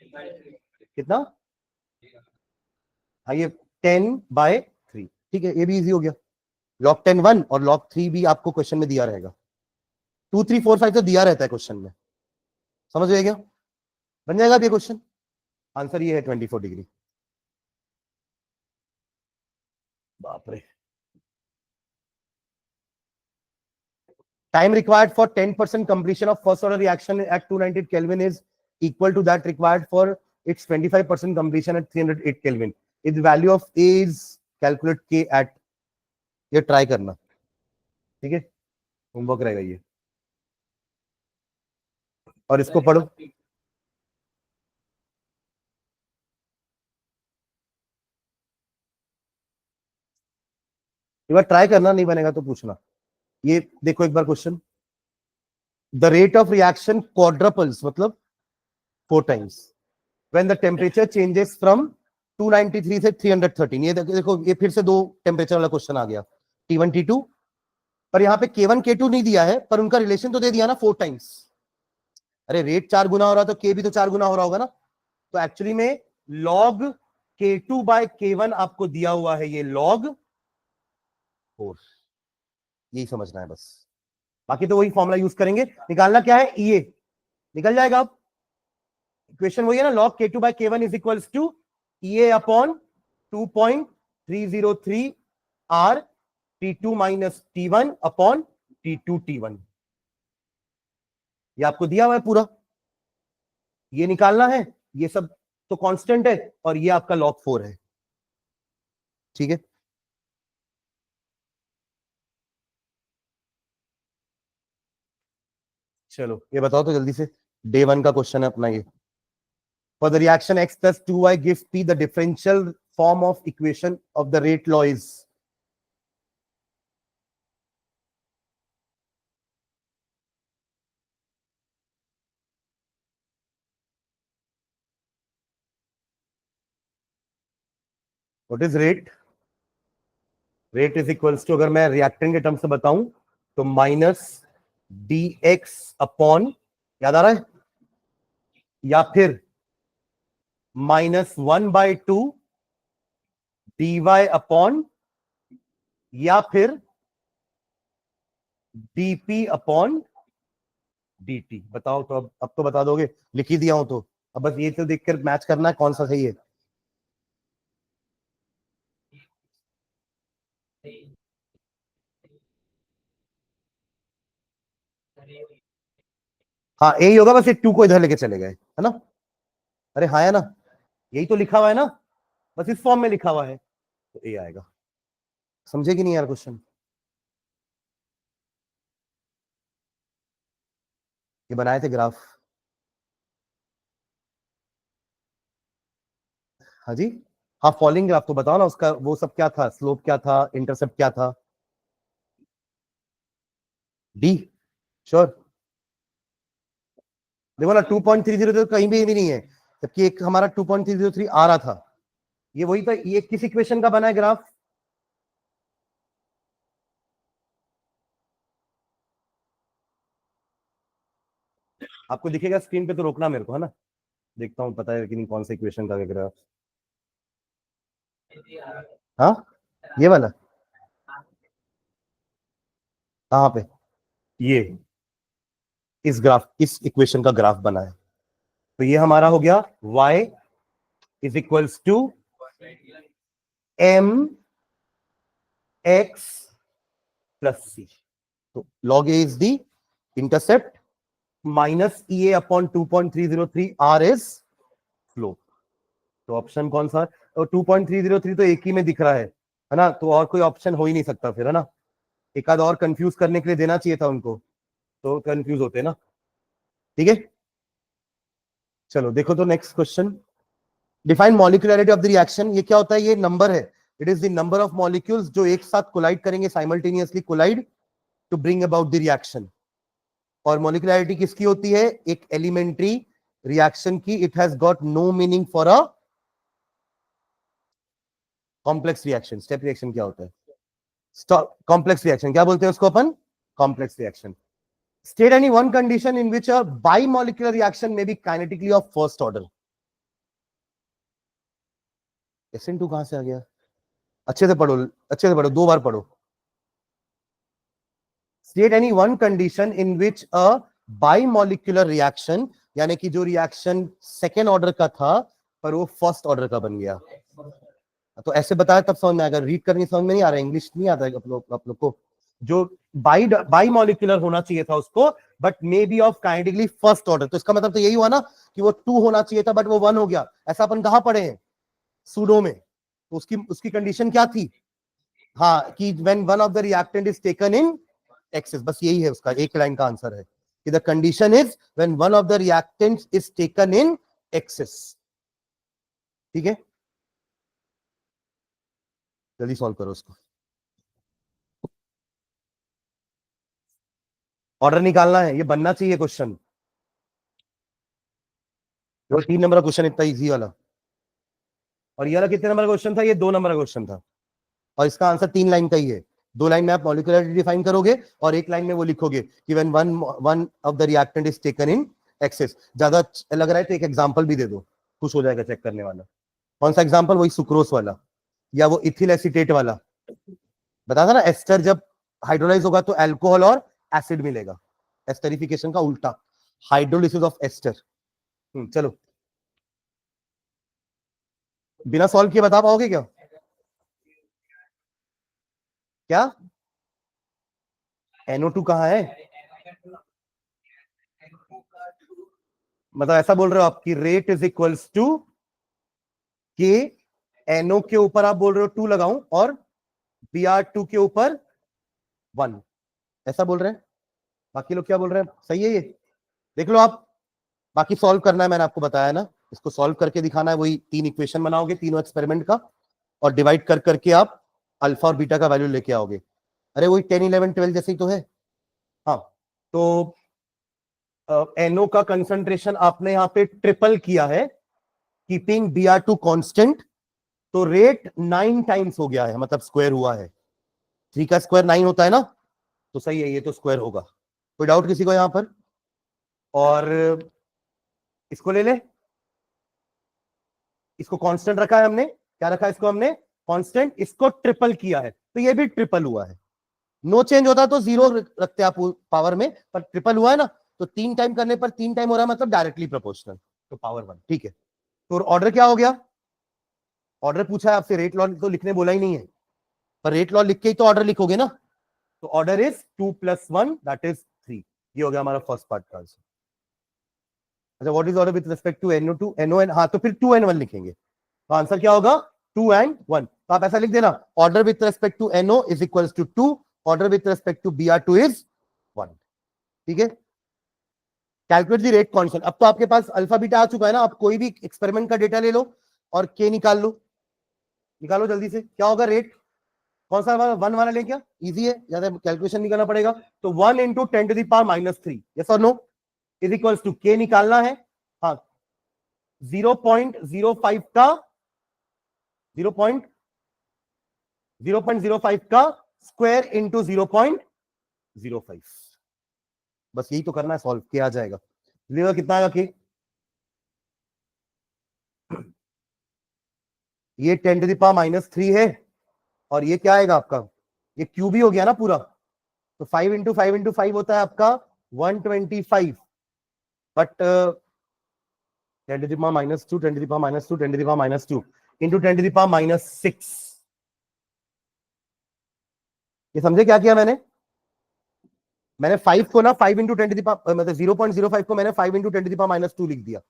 कितना? हाँ ये 10/3, ठीक है, ये भी इजी हो गया। log 10 1 और log 3 भी आपको क्वेश्चन में दिया रहेगा। 2 3 4 5 तो दिया रहता है क्वेश्चन में, समझ गए क्या? बन जाएगा ये क्वेश्चन। आंसर ये है 24 डिग्री। बाप रे। Time required for 10% completion of first order reaction at 298 Kelvin is equal to that required for its 25% completion at 308 Kelvin. If the value of A is calculate K at, ये try करना, ठीक है, homework रहेगा ये, और इसको पढ़ो। एक बार ट्राई करना, नहीं बनेगा तो पूछना। ये देखो एक बार question, the rate of reaction quadruples, मतलब 4 times when the temperature changes from 293 से 313। ये देखो, ये फिर से दो टेम्परेचर वाला क्वेश्चन आ गया, T1 T2, पर यहाँ पे K1 K2 नहीं दिया है, पर उनका रिलेशन तो दे दिया ना 4 टाइम्स। अरे रेट 4 गुना हो रहा तो K भी तो 4 गुना हो रहा होगा ना। तो एक्चुअली में log K2/K1 आपको दिया हुआ है, ये log 4, यही समझना है बस। बाकी तो वही फॉर्मूला यूज करेंगे। निकालना क्या है, EA निकल जाएगा। अब इक्वेशन वही है ना, log K2/K1 is equals to EA upon 2.303 R T2 minus T1 upon T2 T1। ये आपको दिया हुआ है पूरा, ये निकालना है, ये सब तो कांस्टेंट है, और ये आपका log 4 है, ठीक है। चलो ये बताओ तो जल्दी से, डे 1 का क्वेश्चन है अपना ये। For the reaction X plus 2Y gives P, the differential form of equation of the rate law is, what is rate? Rate is equals to, अगर मैं रिएक्टेंट के टर्म से बताऊं तो माइनस dx अपॉन, याद आ रहा है, या फिर -1/2 dy अपॉन, या फिर dp अपॉन dt। बताओ तो, अब तो बता दोगे, लिख ही दिया हूं तो, अब बस ये तो देखकर मैच करना है कौन सा सही है। हाँ यही होगा, बस ये 2 को इधर लेके चले गए, है ना। अरे हाँ है ना, यही तो लिखा हुआ है ना, बस इस फॉर्म में लिखा हुआ है, तो ये आएगा। समझे कि नहीं यार क्वेश्चन? ये बनाए थे ग्राफ। हाँ जी, हाँ फॉलिंग ग्राफ तो बताओ ना, उसका वो सब क्या था, स्लोप क्या था, इंटरसेप्ट क्या था? D, sure. देखो ना 2.30 तो कहीं भी नहीं है, जबकि एक हमारा 2.303 आ रहा था, ये वही था। ये किस इक्वेशन का बना है ग्राफ? आपको दिखेगा स्क्रीन पे तो रोकना मेरे को, है ना, देखता हूँ पता है कि नहीं कौन सा इक्वेशन का ग्राफ। हाँ ये वाला, कहाँ पे? ये इस ग्राफ, इस इक्वेशन का ग्राफ बना है। तो ये हमारा हो गया y is equals to m x plus c। तो log a is the intercept, minus EA upon 2.303 R is slope. तो ऑप्शन कौन सा है? तो 2.303 तो एक ही में दिख रहा है ना, तो और कोई ऑप्शन हो ही नहीं सकता फिर, है ना। एक आध और कंफ्यूज करने के लिए देना चाहिए था उनको, तो कंफ्यूज होते ना, ठीक है। चलो देखो तो next question, define molecularity of the reaction. ये क्या होता है? ये नंबर है, it is the number of molecules जो एक साथ कोलाइड करेंगे, simultaneously collide to bring about the reaction. और मॉलिक्यूलरिटी किसकी होती है? एक एलिमेंट्री रिएक्शन की। It has got no meaning for a complex reaction. Step reaction क्या होता है? कॉम्प्लेक्स रिएक्शन क्या बोलते हैं उसको अपन? Complex reaction. State any one condition in which a bimolecular reaction may be kinetically of first order. SN2 कहां से आ गया? अच्छे से पढ़ो, अच्छे से पढ़ो, 2 बार पढ़ो। State any one condition in which a bimolecular reaction, यानी कि जो रिएक्शन सेकेंड ऑर्डर का था पर वो फर्स्ट ऑर्डर का बन गया। तो ऐसे बताया तब समझ में आएगा, रीड करनी समझ में नहीं आ रहा है, इंग्लिश नहीं आता है आप लोग को। जो बाइमोलिकुलर होना चाहिए था उसको, but may be of kinetically first order, तो इसका मतलब तो यही हुआ ना कि वो 2 होना चाहिए था बट वो 1 हो गया। ऐसा अपन कहां पढ़े हैं? सूडो में। तो उसकी कंडीशन क्या थी? हाँ, कि when one of the reactant is taken in excess, बस यही है उसका, एक लाइन का आंसर है कि the condition is when one of the reactants is taken in excess. ठीक है, जल्दी सॉल्व करो उसको। ऑर्डर निकालना है, ये बनना चाहिए क्वेश्चन। वो 3 नंबर का क्वेश्चन इतना इजी वाला, और ये वाला कितने नंबर का क्वेश्चन था? ये 2 नंबर का क्वेश्चन था, और इसका आंसर 3 लाइन का ही है। 2 लाइन में आप मॉलिक्यूलरिटी डिफाइन करोगे और 1 लाइन में वो लिखोगे कि when one of the reactant is taken in excess. ज्यादा लग रहा है तो एक एग्जांपल भी दे दो, खुश हो जाएगा चेक करने वाला। कौन सा एग्जांपल? वही सुक्रोज वाला या वो इथिल एसीटेट वाला। बता था ना, एस्टर जब हाइड्रोलाइज होगा तो अल्कोहल और एसिड मिलेगा, एस्टरिफिकेशन का उल्टा, हाइड्रोलिसिस ऑफ एस्टर। चलो, बिना सॉल्व किए बता पाओगे क्या? क्या NO2 कहां है? मतलब ऐसा बोल रहे हो आपकी रेट इज इक्वल्स टू के NO के ऊपर आप बोल रहे हो 2 लगाऊं और Br2 के ऊपर 1, ऐसा बोल रहे हैं? बाकी लोग क्या बोल रहे हैं? सही है ये? देख लो आप, बाकी सॉल्व करना है, मैंने आपको बताया ना, इसको सॉल्व करके दिखाना है। वही 3 इक्वेशन बनाओगे तीनों एक्सपेरिमेंट का, और डिवाइड कर करके आप अल्फा और बीटा का वैल्यू लेके आओगे। अरे वही 10 11 12 जैसे ही तो है। हाँ, तो NO का कंसंट्रेशन आपने यहाँ पे ट्रिपल किया है, कीपिंग Br2 कांस्टेंट, तो रेट 9 टाइम्स हो गया है, मतलब स्क्वायर हुआ है। 3 का स्क्वायर 9 होता है ना, तो सही है, ये तो स्क्वायर होगा। कोई डाउट किसी को यहां पर? और इसको ले ले, इसको कांस्टेंट रखा है हमने, क्या रखा है इसको हमने? कांस्टेंट। इसको ट्रिपल किया है तो ये भी ट्रिपल हुआ है। नो चेंज होता तो 0 रखते आप पावर में, पर ट्रिपल हुआ है ना, तो 3 टाइम करने पर 3 टाइम हो रहा है, मतलब डायरेक्टली प्रोपोर्शनल, तो पावर 1। ठीक है, तो ऑर्डर क्या हो गया? ऑर्डर पूछा है आपसे, रेट लॉ तो लिखने बोला ही नहीं है, पर रेट लॉ लिख के ही तो ऑर्डर लिखोगे ना। तो ऑर्डर इज 2 + 1 दैट इज 3। ये हो गया हमारा फर्स्ट पार्ट का आंसर। अच्छा, what is order with respect to NO2 NO, हाँ, तो फिर 2 and 1 लिखेंगे, तो आंसर क्या होगा? 2 and 1। तो आप ऐसा लिख देना, order with respect to NO is equals to 2, order with respect to Br2 is 1। ठीक है, कैलकुलेट द रेट कांस्टेंट। अब तो आपके पास अल्फा बीटा आ चुका है ना, आप कोई भी एक्सपेरिमेंट का डेटा ले लो और के निकाल लो, निकालो जल्दी से, क्या होगा रेट? कौन सा वाला? 1 वाला ले, क्या इजी है, ज्यादा कैलकुलेशन नहीं करना पड़ेगा। तो 1 × 10⁻³ यस और नो इज इक्वल्स टू के निकालना है। हाँ, 0.05 का 0.05 का स्क्वायर इंटू 0.05, बस यही तो करना है, सॉल्व किया जाएगा। कितना आएगा के? ये 10⁻³ है, और ये क्या आएगा आपका? ये क्यूब ही हो गया ना पूरा, तो 5 × 5 × 5 होता है आपका 125, बट 10⁻², 10⁻², 10⁻² इंटू 10⁻⁶। ये समझे क्या किया मैंने? मैंने 5 को ना 5 × 10 मतलब 0.05 को मैंने 5 × 10⁻² लिख दिया,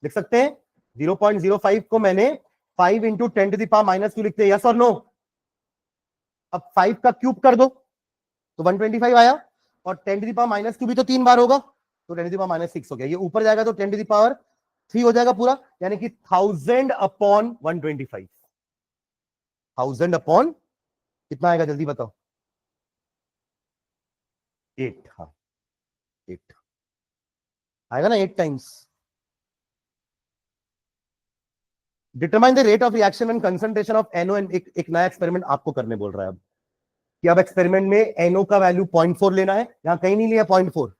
लिख सकते हैं? 0.05 को मैंने 5 × 10⁻² लिखते हैं, यस और नो? अब 5 का क्यूब कर दो तो 125 आया, और 10⁻² भी तो 3 बार होगा, तो 10⁻6 हो गया। ये ऊपर जाएगा तो 10⁻³ हो जाएगा पूरा, यानी कि 1000/125। 1000 अपॉन कितना आएगा, जल्दी बताओ? 8। हाँ, 8 आएगा ना, 8 times. Determine the rate of reaction and concentration of NO, एक नया एक्सपेरिमेंट आपको करने बोल रहा है अब, कि अब एक्सपेरिमेंट में NO का वैल्यू 0.4 लेना है, यहां कहीं नहीं लिया 0.4,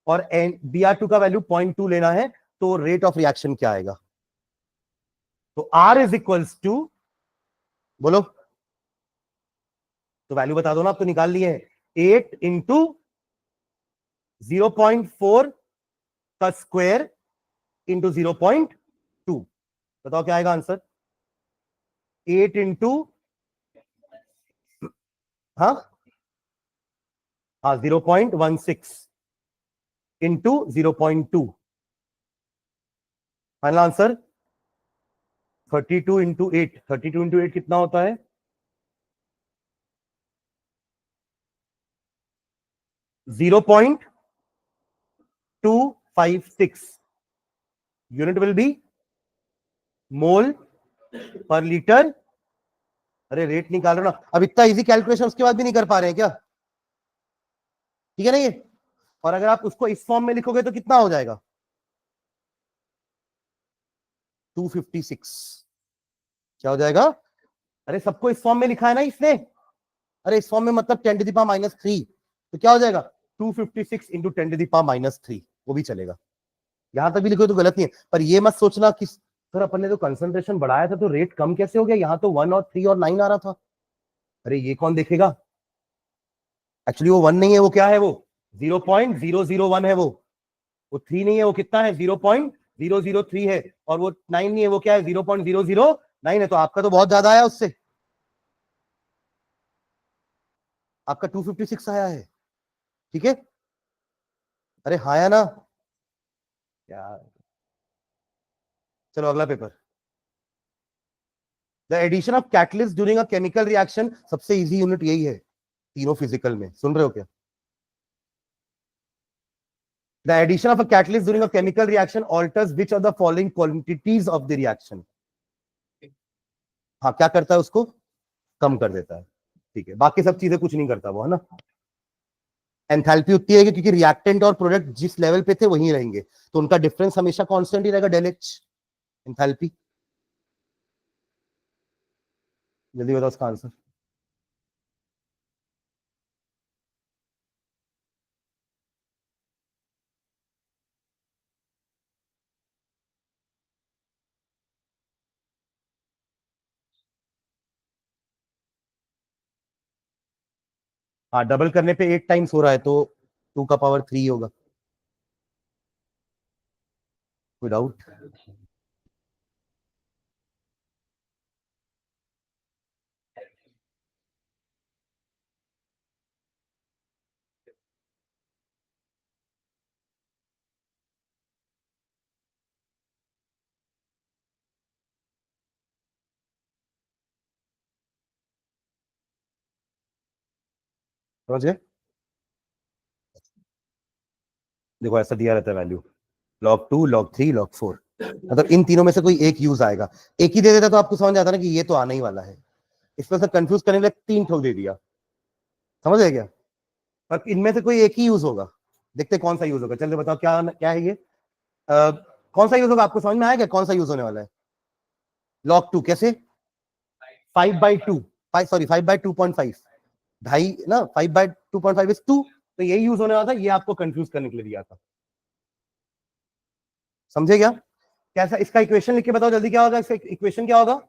और Br2 का वैल्यू 0.2 लेना है, तो रेट ऑफ रिएक्शन क्या आएगा? तो R इज इक्वल्स टू बोलो, तो वैल्यू बता दो ना, आप तो निकाल लिए हैं। 8 इंटू 0.4 का स्क्वायर इंटू 0.2, बताओ क्या आएगा आंसर। 8 इंटू, हाँ हाँ 0.16 into 0.2, final answer 32 into 8। 32 into 8 कितना होता है? 0.256। यूनिट विल बी मोल पर लीटर। अरे रेट निकाल रहे हो ना, अब इतना इजी कैलकुलेशन उसके बाद भी नहीं कर पा रहे हैं क्या? ठीक है ना ये। और अगर आप उसको इस फॉर्म में लिखोगे तो कितना हो जाएगा? 256। क्या हो जाएगा? अरे सबको इस फॉर्म में लिखा है ना इसने। अरे इस फॉर्म में मतलब 10 टू द पावर -3, तो क्या हो जाएगा? 256 इंटू 10 टू द पावर -3, वो भी चलेगा। यहां तक भी लिखो तो गलत नहीं है, पर ये मत सोचना कि सर अपन ने तो कंसंट्रेशन बढ़ाया था तो रेट कम कैसे हो गया, यहां तो 1 और 3 और 9 आ रहा था। अरे ये कौन देखेगा? एक्चुअली वो 1 नहीं है, वो क्या है? वो 0.001 है। वो 3 नहीं है, वो कितना है? 0.003 है। और वो 9 नहीं है, वो क्या है? 0.009 है। तो आपका तो बहुत ज्यादा आया उससे, आपका 256 आया है। ठीक है, अरे हाँ या ना यार। चलो अगला पेपर। The addition of catalyst during a chemical reaction, सबसे इजी यूनिट यही है तीनों फिजिकल में, सुन रहे हो क्या? The addition of a catalyst during a chemical reaction alters which of the following quantities of the reaction. हाँ क्या करता है उसको? कम कर देता है। ठीक है, बाकी सब चीजें कुछ नहीं करता वो, है ना। एंथैल्पी उतनी रहेगी क्योंकि रिएक्टेंट और प्रोडक्ट जिस लेवल पे थे वहीं रहेंगे, तो उनका डिफरेंस हमेशा कांस्टेंट ही रहेगा, डेल एच एंथैल्पी। जल्दी बताओ उसका आंसर। हाँ डबल करने पे 8 टाइम्स हो रहा है, तो 2 का पावर 3 होगा। कोई डाउट? समझ गए? देखो ऐसा दिया रहता है वैल्यू, log 2 log 3 log 4, मतलब इन तीनों में से कोई एक यूज आएगा। एक ही दे देता तो आपको समझ आता ना कि ये तो आने ही वाला है। इसमें से कंफ्यूज करने के लिए 3 ठोक दे दिया, समझ गए क्या? पर इनमें से कोई एक ही यूज होगा। देखते कौन सा यूज होगा, चलिए बताओ क्या क्या है ये। कौन सा यूज होगा आपको समझ में आएगा? कौन सा यूज होने वाला है? log 2 कैसे? 5/2, 5 सॉरी 5/2.5, ढाई ना, 5/2.5 इज 2, तो यही यूज होने वाला था, ये आपको कंफ्यूज करने के लिए दिया था। समझे क्या? कैसा इसका इक्वेशन लिख के बताओ जल्दी, क्या होगा इसका इक्वेशन? क्या होगा?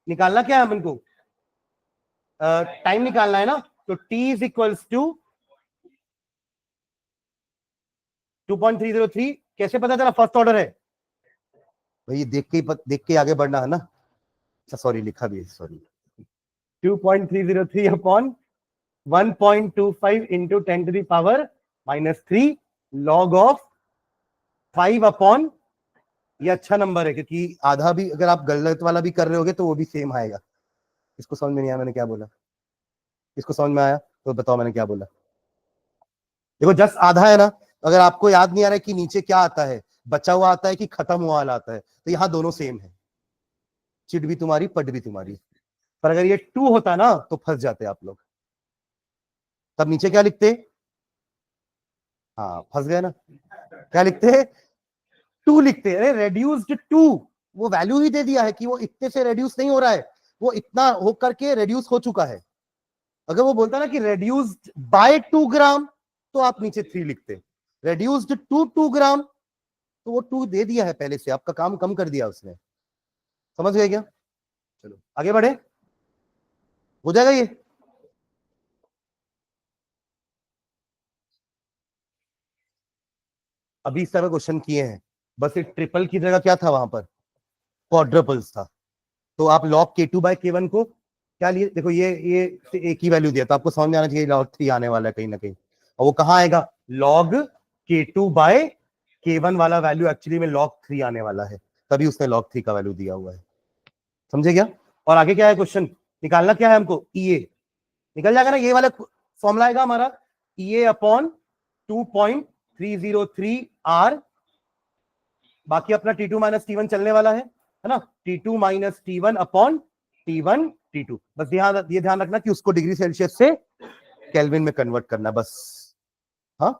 निकालना क्या है अपन को? टाइम निकालना है ना, तो t इज इक्वल्स टू 2.303। कैसे पता चला फर्स्ट ऑर्डर है? भाई देख के आगे बढ़ना है ना। अच्छा सॉरी लिखा भी है, sorry. 2.303 upon 1.25 into 10 to the power -3 log of 5 upon, ये अच्छा नंबर है क्योंकि आधा भी अगर आप गलत वाला भी कर रहे होगे तो वो भी सेम आएगा। इसको समझ में नहीं आया मैंने क्या बोला? इसको समझ में आया तो बताओ मैंने क्या बोला? देखो जस्ट आधा है ना, अगर आपको याद नहीं आ रहा है कि नीचे क्या आता है, बचा हुआ आता है कि खत्म हुआ वाला आता है, तो यहाँ दोनों सेम है। चिट भी तुम्हारी पट भी तुम्हारी। पर अगर ये 2 होता ना तो फंस जाते आप लोग। तब नीचे क्या लिखते? हाँ फंस गए ना। क्या लिखते? 2 लिखते। अरे रेड्यूस्ड टू, वो वैल्यू ही दे दिया है कि वो इतने से रेड्यूस नहीं हो रहा है, वो इतना हो करके रेड्यूस हो चुका है। अगर वो बोलता ना कि रेड्यूस्ड बाय 2 ग्राम, तो आप नीचे 3 लिखते। रेड्यूस्ड टू 2 ग्राम, तो वो 2 दे दिया है पहले से, आपका काम कम कर दिया उसने। समझ गए क्या? चलो आगे बढ़े, हो जाएगा ये। अभी इस तरह क्वेश्चन किए हैं, बस एक ट्रिपल की जगह क्या था वहां पर, क्वाड्रपल्स था। तो आप लॉग K2/K1 को क्या लिए, देखो ये एक ही वैल्यू दिया था, आपको समझ में आना चाहिए लॉग 3 आने वाला है कहीं ना कहीं, और वो कहाँ आएगा, लॉग K2/K1 वाला वैल्यू एक्चुअली में लॉग 3 आने वाला है, तभी उसने लॉग 3 का वैल्यू दिया हुआ है। समझे क्या? और आगे क्या है क्वेश्चन, निकालना क्या है हमको, EA निकल जाएगा ना, ये वाला फॉर्मूला आएगा हमारा, EA अपॉन 2.303R, बाकी अपना T2 माइनस T1 चलने वाला है ना, T2 minus T1 upon T1 T2। बस ये ध्यान रखना कि उसको डिग्री सेल्सियस से केल्विन में कन्वर्ट करना बस। हाँ,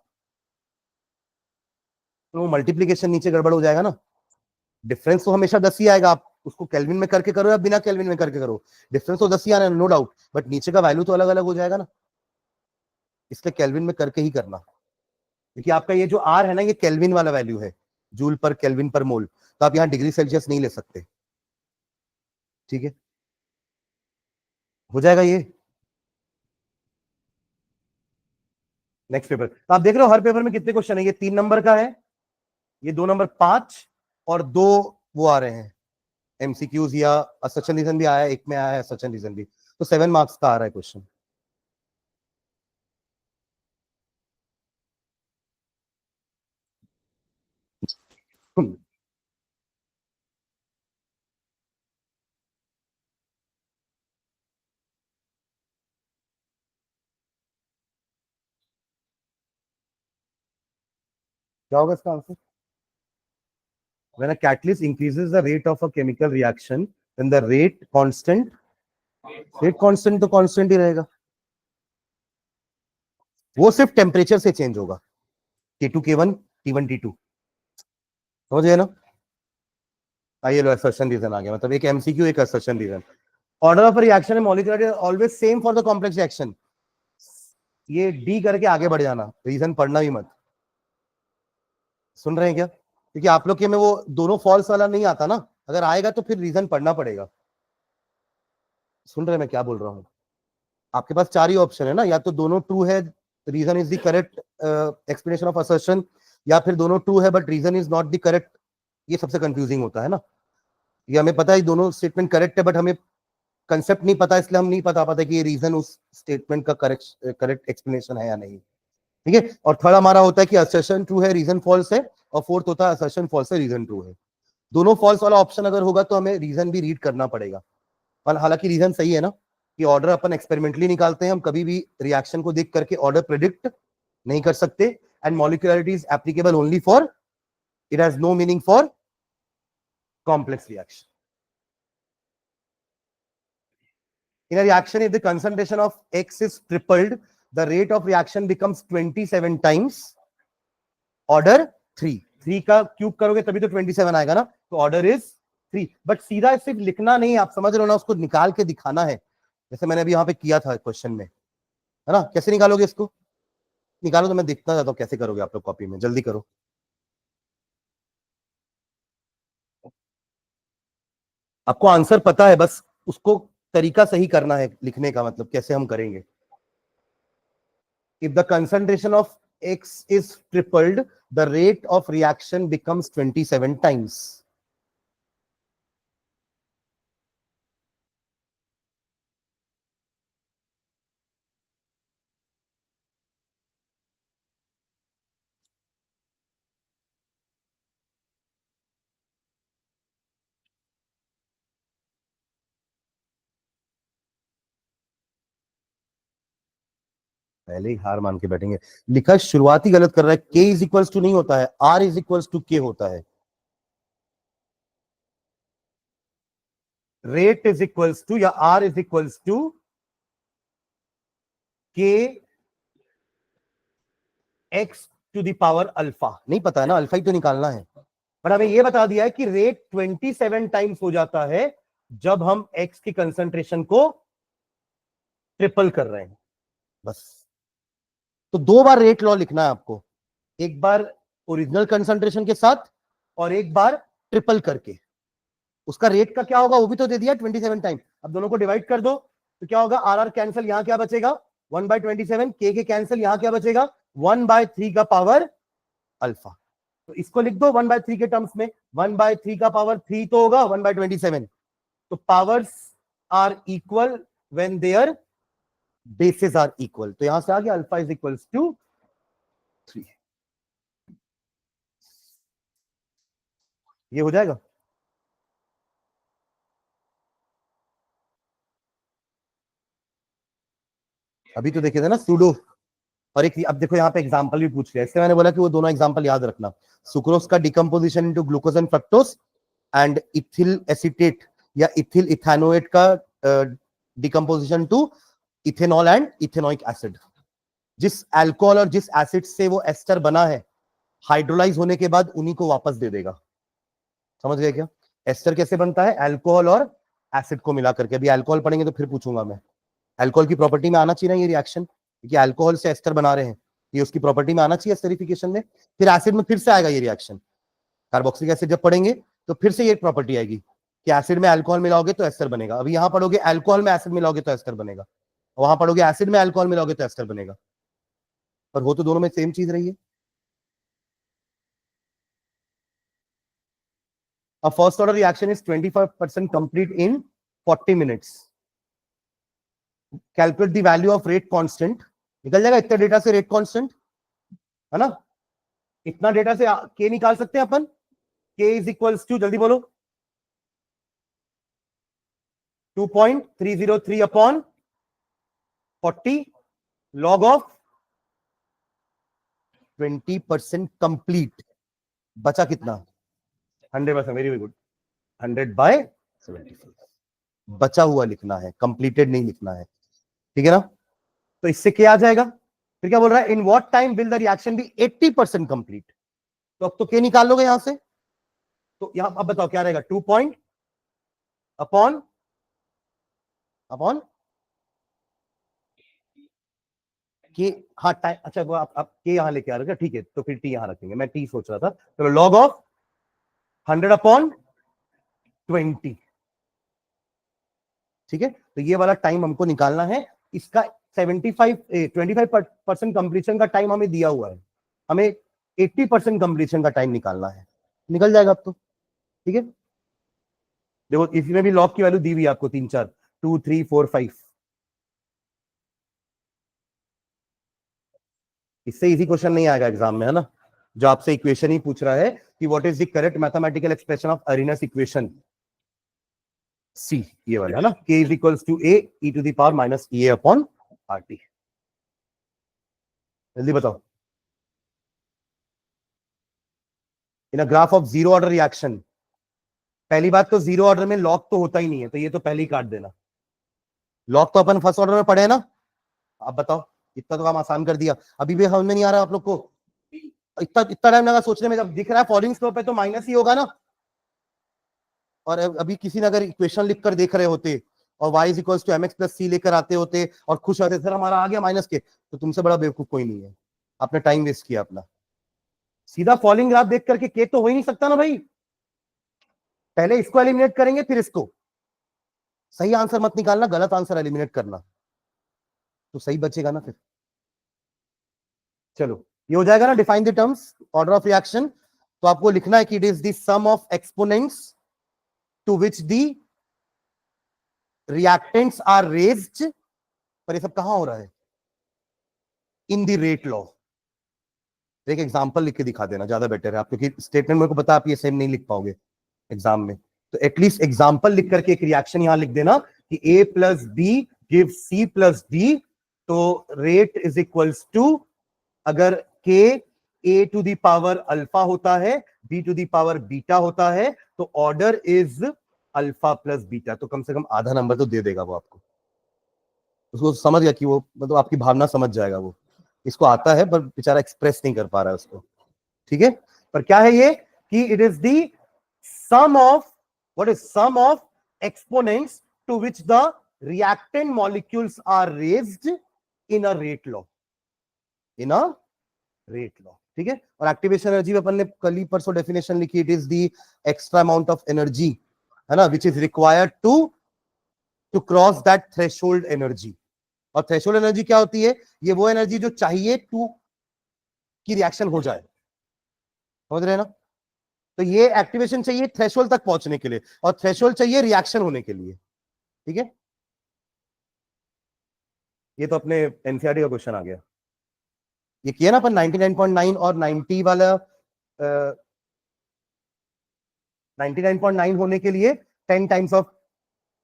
तो मल्टीप्लीकेशन नीचे गड़बड़ हो जाएगा ना, डिफरेंस तो हमेशा 10 ही आएगा, आप उसको केल्विन में करके करो या बिना केल्विन में करके करो, डिफरेंस तो 10 ही आना, नो डाउट, बट नीचे का वैल्यू तो अलग अलग हो जाएगा ना, इसलिए केल्विन में करके ही करना, क्योंकि आपका ये जो आर है ना, ये केल्विन वाला वैल्यू है, जूल पर केल्विन पर मोल, तो आप यहाँ डिग्री सेल्सियस नहीं ले सकते। ठीक है, हो जाएगा ये। नेक्स्ट पेपर, तो आप देख रहे हो हर पेपर में कितने क्वेश्चन है, ये 3 नंबर का है, ये 2 नंबर 5, और 2 वो आ रहे हैं एमसीक्यूज, या असर्शन रीजन भी आया है, एक में आया है असर्शन रीजन भी, तो 7 मार्क्स का आ रहा है क्वेश्चन। क्या होगा इसका answer, when a catalyst increases the rate of a chemical reaction, then the rate constant, rate constant तो constant ही रहेगा, वो सिर्फ टेम्परेचर से चेंज होगा, K2 K1 T1 T2, समझ गए ना। आइए लो असर्शन रीजन आ गया, मतलब एक एमसीक्यू एक assertion reason, order of reaction है molecular always same for the complex reaction, ये डी करके आगे बढ़ जाना, रीजन पढ़ना भी मत, सुन रहे हैं क्या, क्योंकि आप लोग के में वो दोनों फॉल्स वाला नहीं आता ना, अगर आएगा तो फिर रीजन पढ़ना पड़ेगा। सुन रहे हैं मैं क्या बोल रहा हूँ, आपके पास 4 ही ऑप्शन है ना, या तो दोनों ट्रू है, reason is the correct explanation of assertion, या फिर दोनों ट्रू है but reason is not the correct, ये सबसे कंफ्यूजिंग होता है ना, ये हमें पता है दोनों स्टेटमेंट करेक्ट है, बट हमें कंसेप्ट नहीं पता, इसलिए हम नहीं बता पाते कि ये रीजन उस स्टेटमेंट का करेक्ट एक्सप्लेनेशन है या नहीं। ठीक है, और थर्ड हमारा होता है कि असर्शन ट्रू है रीजन फॉल्स है, और फोर्थ होता है असर्शन फॉल्स है रीजन ट्रू है। दोनों फॉल्स वाला ऑप्शन अगर होगा तो हमें रीजन भी रीड करना पड़ेगा, और हालांकि रीजन सही है ना, कि ऑर्डर अपन एक्सपेरिमेंटली निकालते हैं, हम कभी भी रिएक्शन को देख करके ऑर्डर प्रिडिक्ट नहीं कर सकते, and molecularity is applicable only for, it has no meaning for complex reaction. In a reaction, if the concentration of X is tripled, the rate of reaction becomes 27 times order 3। 3 का cube करोगे तभी तो 27 आएगा ना, तो order is 3। But सीधा सिर्फ लिखना नहीं, आप समझ रहे हो ना, उसको निकाल के दिखाना है, जैसे मैंने अभी यहाँ पे किया था क्वेश्चन में, है ना। कैसे निकालोगे इसको, निकालो तो मैं देखना चाहता हूँ कैसे करोगे आप लोग, कॉपी में जल्दी करो। आपको आंसर पता है, बस उसको तरीका सही करना है लिखने का, मतलब कैसे हम करेंगे। If the concentration of X is tripled, the rate of reaction becomes 27 times. पहले ही हार मान के बैठेंगे, लिखा शुरुआती गलत कर रहा है, K इज इक्वल्स टू नहीं होता है, R is equals to K होता है, रेट इज इक्वल्स टू या R is equals to K X to the power alpha, नहीं पता है ना, अल्फा ही तो निकालना है, पर हमें यह बता दिया है कि रेट 27 टाइम्स हो जाता है जब हम X की कंसंट्रेशन को ट्रिपल कर रहे हैं, बस। तो 2 बार रेट लॉ लिखना है आपको, एक बार ओरिजिनल कंसंट्रेशन के साथ और एक बार ट्रिपल करके, उसका रेट का क्या होगा वो भी तो दे दिया 27 टाइम। अब दोनों को डिवाइड कर दो तो क्या होगा, आर आर कैंसिल, यहां क्या बचेगा 1/27, के कैंसिल, यहां क्या बचेगा 1/3 का पावर अल्फा। तो इसको लिख दो 1/3 के टर्म्स में, 1/3 का पावर 3 तो होगा 1/27। तो powers are equal when their bases are equal. तो यहां से आ गया अल्फा इज इक्वल्स टू 3। ये हो जाएगा। अभी तो देखे थे ना सूडो, और एक अब देखो यहाँ पे एग्जांपल भी पूछ लिया, इससे मैंने बोला कि वो दोनों एग्जांपल याद रखना। सुक्रोज का decomposition into glucose and fructose, and ethyl acetate या इथिल इथेनोएट का decomposition to ethanol and ethanoic acid. जिस अल्कोहल और जिस एसिड से वो एस्टर बना है, हाइड्रोलाइज होने के बाद उन्हीं को वापस दे देगा। समझ गए क्या? एस्टर कैसे बनता है, अल्कोहल और एसिड को मिलाकर के। अभी अल्कोहल पढ़ेंगे तो फिर पूछूंगा मैं। अल्कोहल की प्रॉपर्टी में आना चाहिए ना ये रिएक्शन, क्योंकि अल्कोहल से एस्टर बना रहे हैं, ये उसकी प्रॉपर्टी में आना चाहिए एस्टरिफिकेशन में। फिर एसिड में फिर से आएगा ये रिएक्शन, कार्बोक्सिलिक एसिड जब पढ़ेंगे तो फिर से ये प्रॉपर्टी आएगी कि एसिड में अल्कोहल मिलाओगे तो एस्टर बनेगा। अभी यहां पढ़ोगे अल्कोहल में एसिड मिलाओगे तो एस्टर बनेगा, वहां पढ़ोगे एसिड में अल्कोहल मिलाओगे तो एस्टर बनेगा, पर वो तो दोनों में सेम चीज रही है। A first order reaction is 25% complete in 40 minutes. Calculate the value of rate constant. निकल जाएगा इतने डेटा से रेट कांस्टेंट, है ना? इतना डेटा से के निकाल सकते हैं अपन। के इज इक्वल्स टू, जल्दी बोलो, 2.303 अपॉन 40 लॉग ऑफ 20% कंप्लीट। बचा कितना? 100%। Very good, 100/75। बचा हुआ लिखना है, कंप्लीटेड नहीं लिखना है, ठीक है ना? तो इससे क्या आ जाएगा? फिर क्या बोल रहा है, in what time will the reaction be 80% complete. तो अब तो के निकाल लोगे यहां से, तो यहां अब बताओ क्या रहेगा, 2 पॉइंट अपॉन अपॉन के। हाँ टाइम, अच्छा वो आप के यहां लेके आ रहे हो, ठीक है, तो फिर टी यहां रखेंगे, मैं टी सोच रहा था। चलो लॉग ऑफ 100/20, ठीक है। तो ये वाला टाइम हमको निकालना है। इसका 25% कंप्लीशन का टाइम हमें दिया हुआ है, हमें 80% कंप्लीशन का टाइम निकालना है। निकल जाएगा अब तो, ठीक है। देखो इसमें भी लॉग की वैल्यू दी हुई है आपको, 3 4 2 3 4 5। इससे इजी क्वेश्चन नहीं आएगा एग्जाम में, है ना, जो आपसे इक्वेशन ही पूछ रहा है कि what is the correct mathematical expression of Arrhenius equation, C, ये वाला है ना, k is equals to a e to the power minus e a upon RT। जल्दी बताओ। In a graph of zero order reaction, पहली बात तो zero order में लॉग तो होता ही नहीं है, तो ये तो पहले ही काट देना। लॉग तो अपन फर्स्ट ऑर्डर में पढ़े हैं ना। आप बताओ, इतना तो काम आसान कर दिया। अभी भी समझ में नहीं आ रहा आप लोग को? इतना इतना टाइम लगा सोचने में, जब दिख रहा है फॉलोइंग स्लोप है तो माइनस ही होगा ना। और अभी किसी ने अगर इक्वेशन लिख कर देख रहे होते और y is equals to mx plus C लेकर आते होते और खुश होते सर हमारा आ गया माइनस के, तो तुमसे बड़ा बेवकूफ कोई नहीं है। आपने टाइम वेस्ट किया अपना। सीधा फॉलोइंग ग्राफ देख करके के तो हो ही नहीं सकता ना भाई, पहले इसको एलिमिनेट करेंगे फिर इसको। सही आंसर मत निकालना, गलत आंसर एलिमिनेट करना, तो सही बचेगा ना फिर। चलो ये हो जाएगा ना, define the terms order of reaction. तो आपको लिखना है कि it is the sum of exponents to which the reactants are raised. पर ये सब कहां हो रहा है? In the rate law. एक एग्जांपल लिख के दिखा देना ज्यादा बेटर है आप, क्योंकि स्टेटमेंट मेरे को पता आप ये सेम नहीं लिख पाओगे एग्जाम में। तो एटलीस्ट एग्जांपल लिख करके एक रिएक्शन यहां लिख देना कि a plus B give C plus D. तो रेट इज इक्वल्स टू, अगर k A to the power alpha होता है, B to the power beta होता है, तो order is alpha plus beta. तो कम से कम आधा नंबर तो दे देगा वो आपको। उसको समझ गया कि वो, मतलब आपकी भावना समझ जाएगा वो। इसको आता है पर बेचारा एक्सप्रेस नहीं कर पा रहा है उसको, ठीक है। पर क्या है ये कि it is the sum of, what is sum of exponents to which the reactant molecules are raised in a rate law, in a rate law, ठीक है। और एक्टिवेशन एनर्जी अपन ने कल ही परसों डेफिनेशन लिखी, it is the extra amount of energy है ना, which is required to cross that threshold energy. और थ्रेशोल्ड एनर्जी क्या होती है? ये वो एनर्जी जो चाहिए टू की रिएक्शन हो जाए, समझ रहे हैं ना? तो ये एक्टिवेशन चाहिए थ्रेशोल्ड तक पहुंचने के लिए, और थ्रेशोल्ड चाहिए रिएक्शन होने के लिए। ठीक है, ये तो अपने एनसीईआरटी का क्वेश्चन आ गया। ये किया ना अपन 99.9 और 90 वाला, 99.9 होने के लिए 10 टाइम्स ऑफ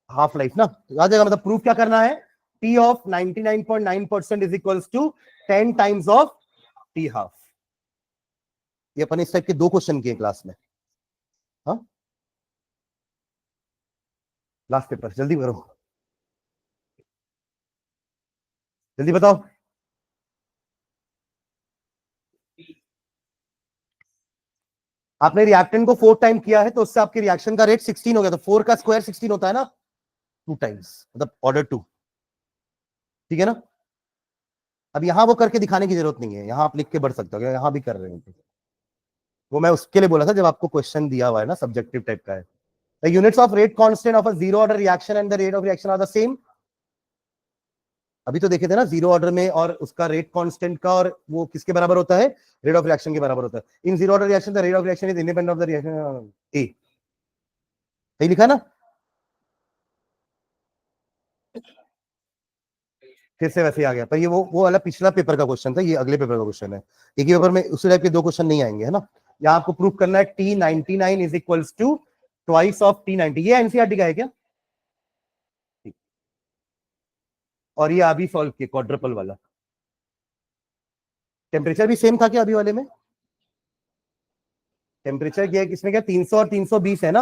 हाफ लाइफ ना, आ जाएगा। मतलब प्रूफ क्या करना है? T of 99.9% is equals to 10 times of T half. ये अपन इस टाइप के 2 क्वेश्चन किए क्लास में। हाँ, लास्ट पेपर, जल्दी करो, जल्दी बताओ। आपने रिएक्टेंट को 4 टाइम किया है, तो उससे आपके रिएक्शन का रेट 16 हो गया। तो 4 का स्क्वायर 16 होता है ना, 2 टाइम्स, मतलब ऑर्डर 2। ठीक है ना? अब यहां वो करके दिखाने की जरूरत नहीं है, यहां आप लिख के बढ़ सकते हो, यहां भी कर रहे हैं। वो मैं उसके लिए बोला था जब आपको क्वेश्चन दिया हुआ है ना, सब्जेक्टिव टाइप का है। The units of rate constant of a zero order reaction and the rate of reaction are the same. अभी तो देखे थे ना, जीरो ऑर्डर में और उसका रेट कांस्टेंट का, और वो किसके बराबर होता है? रेट ऑफ रिएक्शन के बराबर होता है। In zero order reaction the rate of reaction is independent of the reaction a. सही लिखा ना? फिर से वैसे ही आ गया, पर ये वो वाला पिछला पेपर का क्वेश्चन था, ये अगले पेपर का क्वेश्चन है। एक ही पेपर में उसी टाइप के 2 क्वेश्चन नहीं आएंगे, है ना? यहाँ आपको प्रूफ करना है T99 is equals to twice of T90। ये एनसीईआरटी का है क्या? और ये अभी सॉल्व किया क्वाड्रपल वाला। टेम्परेचर भी सेम था क्या अभी वाले में? टेम्परेचर क्या है, किसमें क्या 300 और 320 है ना?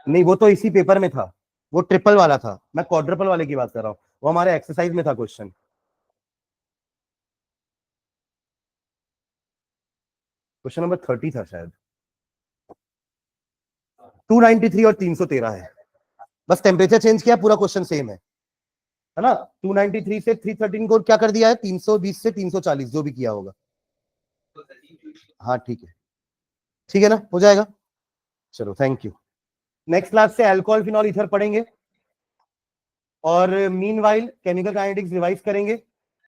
नहीं, वो तो इसी पेपर में था, वो ट्रिपल वाला था। मैं क्वाड्रपल वाले की बात कर रहा हूँ, वो हमारे एक्सरसाइज में था क्वेश्चन। क्वेश्चन नंबर 30 था शायद। 293 और 313 है, बस टेम्परेचर चेंज किया, पूरा क्वेश्चन सेम है ना? 293 से 313 को क्या कर दिया है? 320 से 340, जो भी किया होगा। हाँ ठीक है ना, हो जाएगा। चलो, थैंक यू। नेक्स्ट क्लास से अल्कोहल फिनॉल ईथर पढ़ेंगे, और मीनवाइल केमिकल काइनेटिक्स रिवाइज करेंगे।